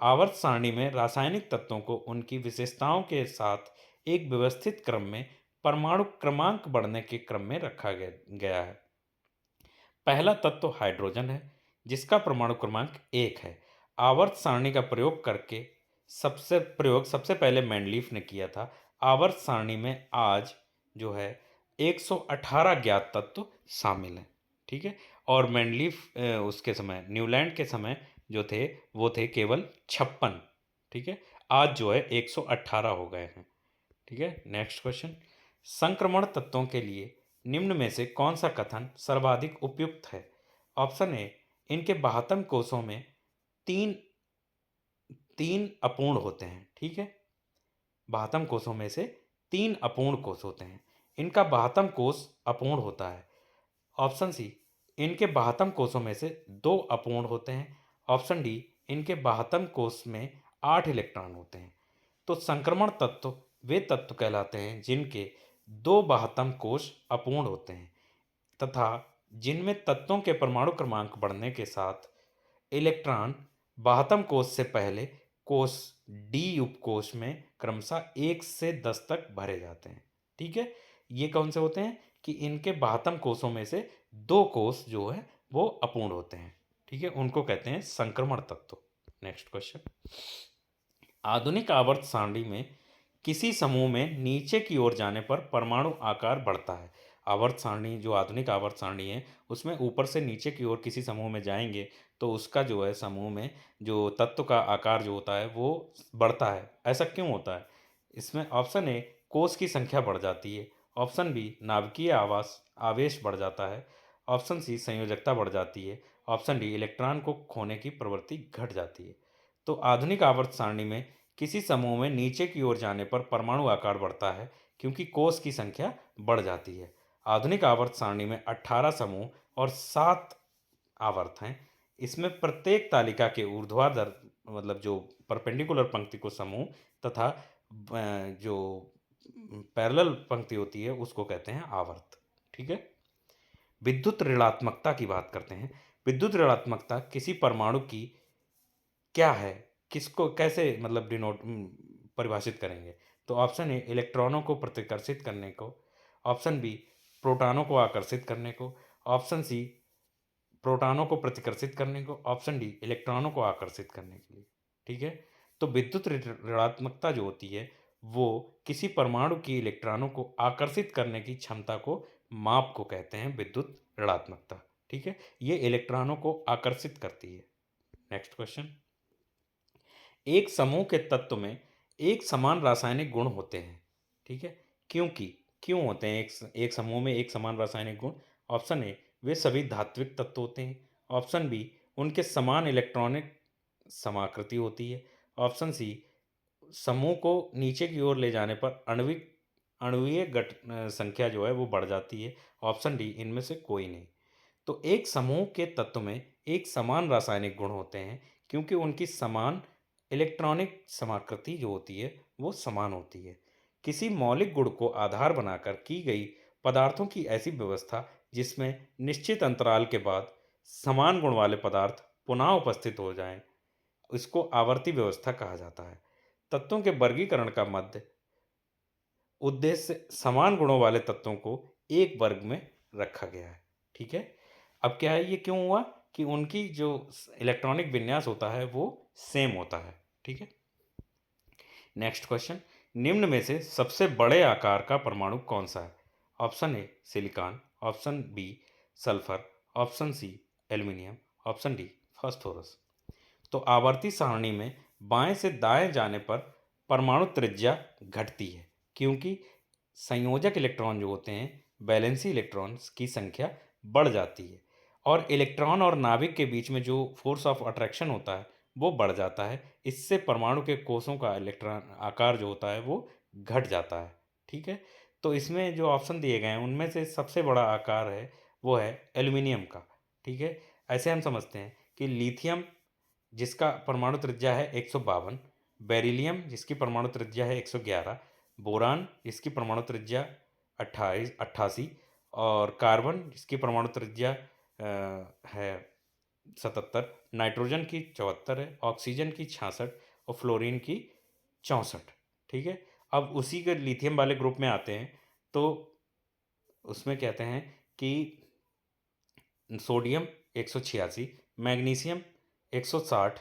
आवर्त सारणी में रासायनिक तत्वों को उनकी विशेषताओं के साथ एक व्यवस्थित क्रम में परमाणु क्रमांक बढ़ने के क्रम में रखा गया है। पहला तत्व हाइड्रोजन है, जिसका परमाणु क्रमांक 1 है। आवर्त सारणी का प्रयोग सबसे पहले मेंडलीफ ने किया था। आवर्त सारणी में आज जो है 118 ज्ञात तत्व शामिल हैं, ठीक है। और मेंडलीफ उसके समय न्यूलैंड के समय जो थे वो थे केवल 56, ठीक है। आज जो है 118 हो गए हैं, ठीक है। नेक्स्ट क्वेश्चन, संक्रमण तत्वों के लिए निम्न में से कौन सा कथन सर्वाधिक उपयुक्त है? ऑप्शन ए, इनके बाह्यतम कोषों में तीन तीन अपूर्ण होते हैं, ठीक है। बाह्यतम कोषों में से तीन अपूर्ण कोष होते हैं। इनका बाह्यतम कोष अपूर्ण होता है। ऑप्शन सी, इनके बाह्यतम कोषों में से दो अपूर्ण होते हैं। ऑप्शन डी, इनके बाह्यतम कोष में 8 इलेक्ट्रॉन होते हैं। तो संक्रमण तत्व वे तत्व कहलाते हैं जिनके दो बाह्यतम कोष अपूर्ण होते हैं तथा जिनमें तत्वों के परमाणु क्रमांक बढ़ने के साथ इलेक्ट्रॉन बाह्यतम कोष से पहले कोष डी उपकोष में क्रमशः 1 से 10 तक भरे जाते हैं, ठीक है। ये कौन से होते हैं कि इनके बाह्यतम कोषों में से दो कोष जो है वो अपूर्ण होते हैं, ठीक है, उनको कहते हैं संक्रमण तत्व। नेक्स्ट क्वेश्चन, आधुनिक आवर्त सारणी में किसी समूह में नीचे की ओर जाने पर परमाणु आकार बढ़ता है। आवर्त सारणी जो आधुनिक आवर्त सारणी है उसमें ऊपर से नीचे की ओर किसी समूह में जाएंगे तो उसका जो है समूह में जो तत्व का आकार जो होता है वो बढ़ता है। ऐसा क्यों होता है? इसमें ऑप्शन ए, कोष की संख्या बढ़ जाती है। ऑप्शन बी, नाभिकीय आवास आवेश बढ़ जाता है। ऑप्शन सी, संयोजकता बढ़ जाती है। ऑप्शन डी, इलेक्ट्रॉन को खोने की प्रवृत्ति घट जाती है। तो आधुनिक आवर्त सारणी में किसी समूह में नीचे की ओर जाने पर परमाणु आकार बढ़ता है क्योंकि कोष की संख्या बढ़ जाती है। आधुनिक आवर्त सारणी में 18 समूह और 7 आवर्त हैं। इसमें प्रत्येक तालिका के ऊर्ध्वाधर मतलब जो परपेंडिकुलर पंक्ति को समूह तथा जो पैरेलल पंक्ति होती है उसको कहते हैं आवर्त, ठीक है। विद्युत ऋणात्मकता की बात करते हैं। विद्युत ऋणात्मकता किसी परमाणु की क्या है, किसको कैसे मतलब परिभाषित करेंगे? तो ऑप्शन ए, इलेक्ट्रॉनों को प्रतिकर्षित करने को। ऑप्शन बी, प्रोटॉनों को आकर्षित करने को। ऑप्शन सी, प्रोटॉनों को प्रतिकर्षित करने को। ऑप्शन डी, इलेक्ट्रॉनों को आकर्षित करने के लिए, ठीक है। तो विद्युत ऋणात्मकता जो होती है वो किसी परमाणु की इलेक्ट्रॉनों को आकर्षित करने की क्षमता को माप को कहते हैं विद्युत ऋणात्मकता, ठीक है। ये इलेक्ट्रॉनों को आकर्षित करती है। नेक्स्ट क्वेश्चन, एक समूह के तत्व में एक समान रासायनिक गुण होते हैं, ठीक है। क्योंकि क्यों होते हैं एक समूह में एक समान रासायनिक गुण? ऑप्शन ए, वे सभी धात्विक तत्व होते हैं। ऑप्शन बी, उनके समान इलेक्ट्रॉनिक समाकृति होती है। ऑप्शन सी, समूह को नीचे की ओर ले जाने पर आणविक संख्या जो है वो बढ़ जाती है। ऑप्शन डी, इनमें से कोई नहीं। तो एक समूह के तत्व में एक समान रासायनिक गुण होते हैं क्योंकि उनकी समान इलेक्ट्रॉनिक समाकृति जो होती है वो समान होती है। किसी मौलिक गुण को आधार बनाकर की गई पदार्थों की ऐसी व्यवस्था जिसमें निश्चित अंतराल के बाद समान गुण वाले पदार्थ पुनः उपस्थित हो जाएं, इसको आवर्ती व्यवस्था कहा जाता है। तत्वों के वर्गीकरण का मध्य उद्देश्य समान गुणों वाले तत्वों को एक वर्ग में रखा गया है, ठीक है। अब क्या है, ये क्यों हुआ कि उनकी जो इलेक्ट्रॉनिक विन्यास होता है वो सेम होता है, ठीक है। नेक्स्ट क्वेश्चन, निम्न में से सबसे बड़े आकार का परमाणु कौन सा है? Option A, silicon. Option B sulphur, option C aluminium, option D phosphorus. तो आवर्ती सारणी में बाएं से दाएं जाने पर परमाणु त्रिज्या घटती है, क्योंकि संयोजक इलेक्ट्रॉन जो होते हैं, वैलेंसी इलेक्ट्रॉन्स की संख्या बढ़ जाती है और इलेक्ट्रॉन और नाभिक के बीच में जो फोर्स ऑफ अट्रैक्शन होता है वो बढ़ जाता है। इससे परमाणु के कोषों का इलेक्ट्रॉन आकार जो होता है वो घट जाता है। ठीक है, तो इसमें जो ऑप्शन दिए गए हैं उनमें से सबसे बड़ा आकार है वो है एल्युमिनियम का। ठीक है, ऐसे हम समझते हैं कि लिथियम जिसका परमाणु त्रिज्या है 152, बेरिलियम जिसकी परमाणु त्रिज्या है 111, बोरान जिसकी परमाणु त्रिज्या 88 और कार्बन जिसकी परमाणु त्रिज्या है 77, नाइट्रोजन की 74 है, ऑक्सीजन की 66 और फ्लोरीन की 64। ठीक है, अब उसी के लिथियम वाले ग्रुप में आते हैं तो उसमें कहते हैं कि sodium 186, magnesium 160,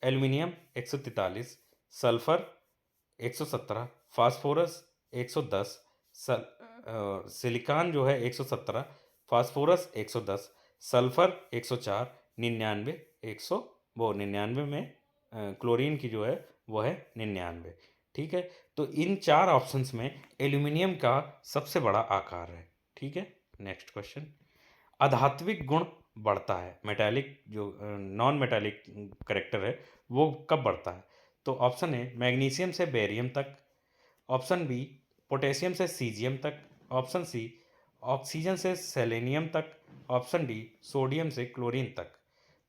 aluminium 143, sulphur 117, phosphorus 110, silicon जो है 117, फास्फोरस 110, सल्फर 104, 99, 100 वो 99 में क्लोरीन की जो है वो है 99। ठीक है, तो इन चार ऑप्शंस में एल्युमिनियम का सबसे बड़ा आकार है। ठीक है, नेक्स्ट क्वेश्चन। अधात्विक गुण बढ़ता है, मेटालिक जो नॉन मेटालिक करेक्टर है वो कब बढ़ता है? तो ऑप्शन ए मैग्नीशियम से बेरियम तक, ऑप्शन बी पोटेशियम से सीजियम तक, ऑप्शन सी ऑक्सीजन से सेलेनियम तक, ऑप्शन डी सोडियम से क्लोरीन तक।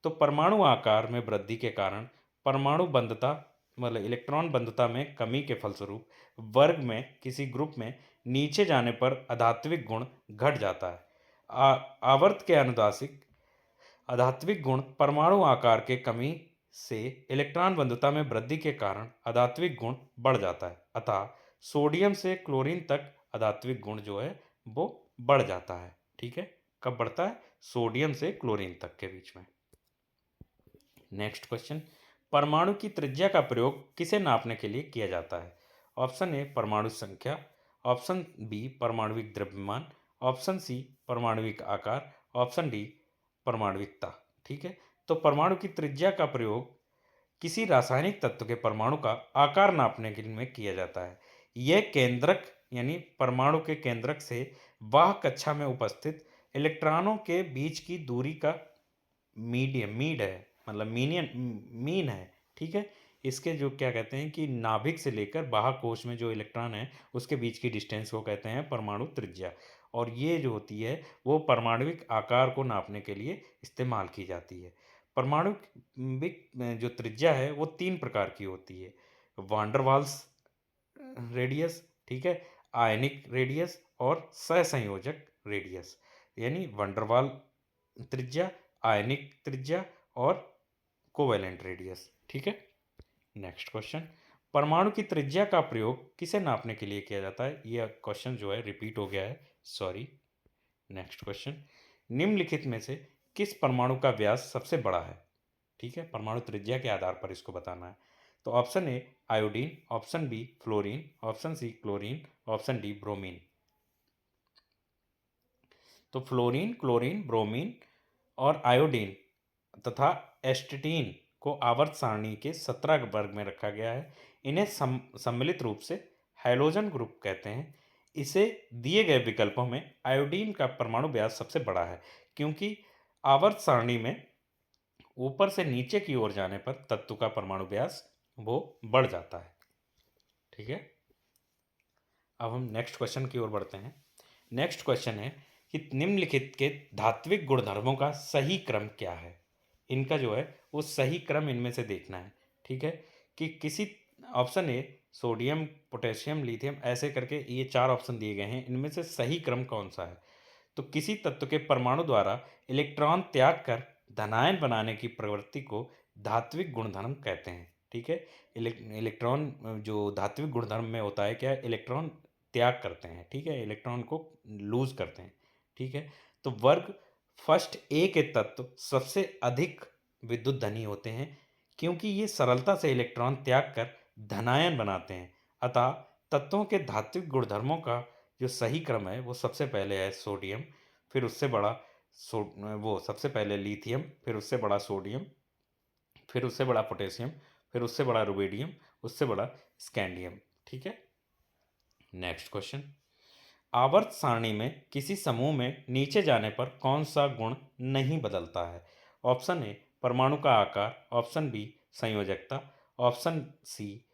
तो परमाणु आकार में वृद्धि के कारण परमाणु बंधता मतलब इलेक्ट्रॉन बंधता में कमी के फलस्वरूप वर्ग में किसी ग्रुप में नीचे जाने पर अधात्विक गुण घट जाता है। आवर्त के अनुदासिक अधात्विक गुण परमाणु आकार के कमी से इलेक्ट्रॉन बंधुता में वृद्धि के कारण अधात्विक गुण बढ़ जाता है, अतः सोडियम से क्लोरीन तक अधात्विक गुण जो है वो बढ़ जाता है। ठीक है, कब बढ़ता है? सोडियम से क्लोरीन तक के बीच में। नेक्स्ट क्वेश्चन, परमाणु की त्रिज्या का प्रयोग किसे नापने के लिए किया जाता है? ऑप्शन ए परमाणु संख्या, ऑप्शन बी परमाणुविक द्रव्यमान, ऑप्शन सी परमाणुविक आकार, ऑप्शन डी परमाणुविकता। ठीक है, तो परमाणु की त्रिज्या का प्रयोग किसी रासायनिक तत्व के परमाणु का आकार नापने के लिए किया जाता है। यह केंद्रक यानी परमाणु के केंद्रक से वाहक कक्षा में उपस्थित इलेक्ट्रॉनों के बीच की दूरी का मीड है, मतलब मीन है। ठीक है, इसके जो क्या कहते हैं कि नाभिक से लेकर बाह्य कोश में जो इलेक्ट्रॉन है उसके बीच की डिस्टेंस को कहते हैं परमाणु त्रिज्या, और ये जो होती है वो परमाणुविक आकार को नापने के लिए इस्तेमाल की जाती है। परमाणुविक जो त्रिज्या है वो 3 प्रकार की होती है, वांडर वाल्स रेडियस, ठीक है, आयनिक रेडियस और सहसंयोजक रेडियस, यानी वंडरवाल त्रिज्या, आयनिक त्रिज्या और कोवेलेंट रेडियस। ठीक है, नेक्स्ट क्वेश्चन, परमाणु की त्रिज्या का प्रयोग किसे नापने के लिए किया जाता है? यह क्वेश्चन जो है रिपीट हो गया है, सॉरी। नेक्स्ट क्वेश्चन, निम्नलिखित में से किस परमाणु का व्यास सबसे बड़ा है? ठीक है, परमाणु त्रिज्या के आधार पर इसको बताना है। तो option A iodine, option B fluorine, option C chlorine, option D bromine. तो फ्लोरीन, क्लोरीन, ब्रोमीन और आयोडीन तथा एस्टेटीन को आवर्त सारणी के 17 वर्ग में रखा गया है। इन्हें सम्मिलित रूप से हैलोजन ग्रुप कहते हैं। इसे दिए गए विकल्पों में आयोडीन का परमाणु व्यास सबसे बड़ा है, क्योंकि आवर्त सारणी में ऊपर से नीचे की ओर जाने पर तत्व का परमाणु व्यास वो बढ़ जाता है। ठीक है, अब हम नेक्स्ट क्वेश्चन की ओर बढ़ते हैं। नेक्स्ट क्वेश्चन है कि निम्नलिखित के धात्विक गुणधर्मों का सही क्रम क्या है? इनका जो है वो सही क्रम इनमें से देखना है। ठीक है, कि किसी option A sodium, potassium, lithium, ऐसे करके ये 4 ऑप्शन दिए गए हैं, इनमें से सही क्रम कौन सा है? तो किसी तत्व के परमाणु द्वारा इलेक्ट्रॉन त्याग कर धनायन बनाने की प्रवृत्ति को धात्विक गुणधर्म कहते हैं। ठीक है, इलेक्ट्रॉन जो धात्विक गुणधर्म में होता है क्या, इलेक्ट्रॉन त्याग करते हैं। ठीक है, इलेक्ट्रॉन को लूज करते हैं। ठीक है, तो वर्ग फर्स्ट ए के तत्व सबसे अधिक विद्युत धनी होते हैं, क्योंकि ये सरलता से इलेक्ट्रॉन त्याग कर धनायन बनाते हैं। अतः तत्वों के धात्विक गुणधर्मों का जो सही क्रम है वो सबसे पहले है सोडियम, फिर उससे बड़ा वो सबसे पहले लिथियम, फिर उससे बड़ा सोडियम, फिर उससे बड़ा पोटेशियम, फिर उससे बड़ा रुबिडियम, उससे बड़ा स्कैंडियम। ठीक है। नेक्स्ट क्वेश्चन, आवर्त सारणी में किसी समूह में नीचे जाने पर कौन सा गुण नहीं बदलता है? ऑप्शन ए परमाणु का आकार, ऑप्शन बी संयोजकता, ऑप्शन सी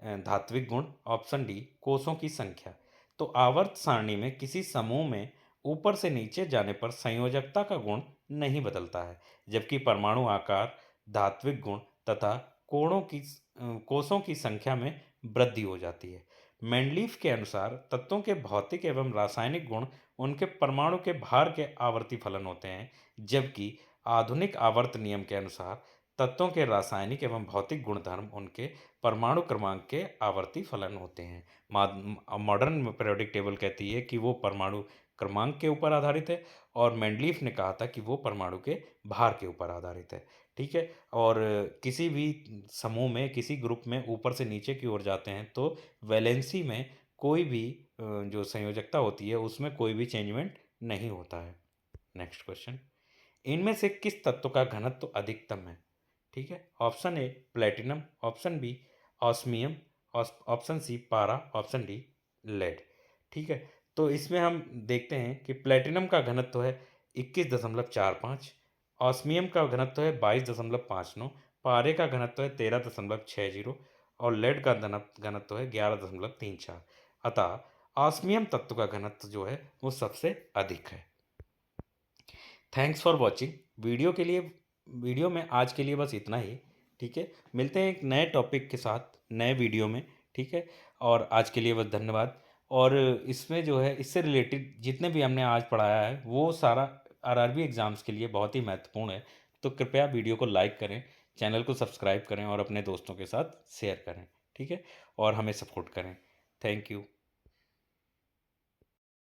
धात्विक गुण, ऑप्शन डी कोषों की संख्या। तो आवर्त सारणी में किसी समूह में ऊपर से नीचे जाने पर संयोजकता का गुण नहीं बदलता है, जबकि परमाणु आकार, धात्विक गुण तथा कोषों की संख्या में वृद्धि हो जाती है। मेंडलीफ के अनुसार तत्वों के भौतिक एवं रासायनिक गुण उनके परमाणु के भार के आवर्ती फलन होते हैं, जबकि आधुनिक आवर्त नियम के अनुसार तत्वों के रासायनिक एवं भौतिक गुणधर्म उनके परमाणु क्रमांक के आवर्ती फलन होते हैं। मॉडर्न पीरियोडिक टेबल कहती है कि वो परमाणु क्रमांक के ऊपर आधारित है, और मेंडलीफ ने कहा था कि वो परमाणु के भार के ऊपर आधारित है। ठीक है। और किसी भी समूह में, किसी ग्रुप में ऊपर से नीचे की ओर जाते हैं तो वैलेंसी में कोई भी जो संयोजकता होती है उसमें कोई भी चेंजमेंट नहीं होता है। नेक्स्ट क्वेश्चन, इनमें से किस तत्व का घनत्व अधिकतम है? ठीक है। Option A platinum, option B osmium, option C पारा, ऑप्शन डी लेड। ठीक है। तो इसमें हम देखते हैं कि प्लेटिनम का घनत्व है 21.45, ऑस्मियम का घनत्व है 22.59, पारे का घनत्व है 13.60 और लेड का घनत्व है 11.34। अतः ऑस्मियम तत्व का घनत्व जो है वो सबसे अधिक है। Thanks for watching. वीडियो में आज के लिए बस इतना ही। ठीक है। मिलते हैं एक नए टॉपिक के साथ नए वीडियो में। ठीक है। और आज के लिए बस धन्यवाद। और इसमें जो है, इससे रिलेटेड जितने भी हमने आज पढ़ाया है वो सारा आरआरबी एग्ज़ाम्स के लिए बहुत ही महत्वपूर्ण है। तो कृपया वीडियो को लाइक करें, चैनल को सब्सक्राइब करें और अपने दोस्तों के साथ शेयर करें। ठीक है। और हमें सपोर्ट करें। Thank you.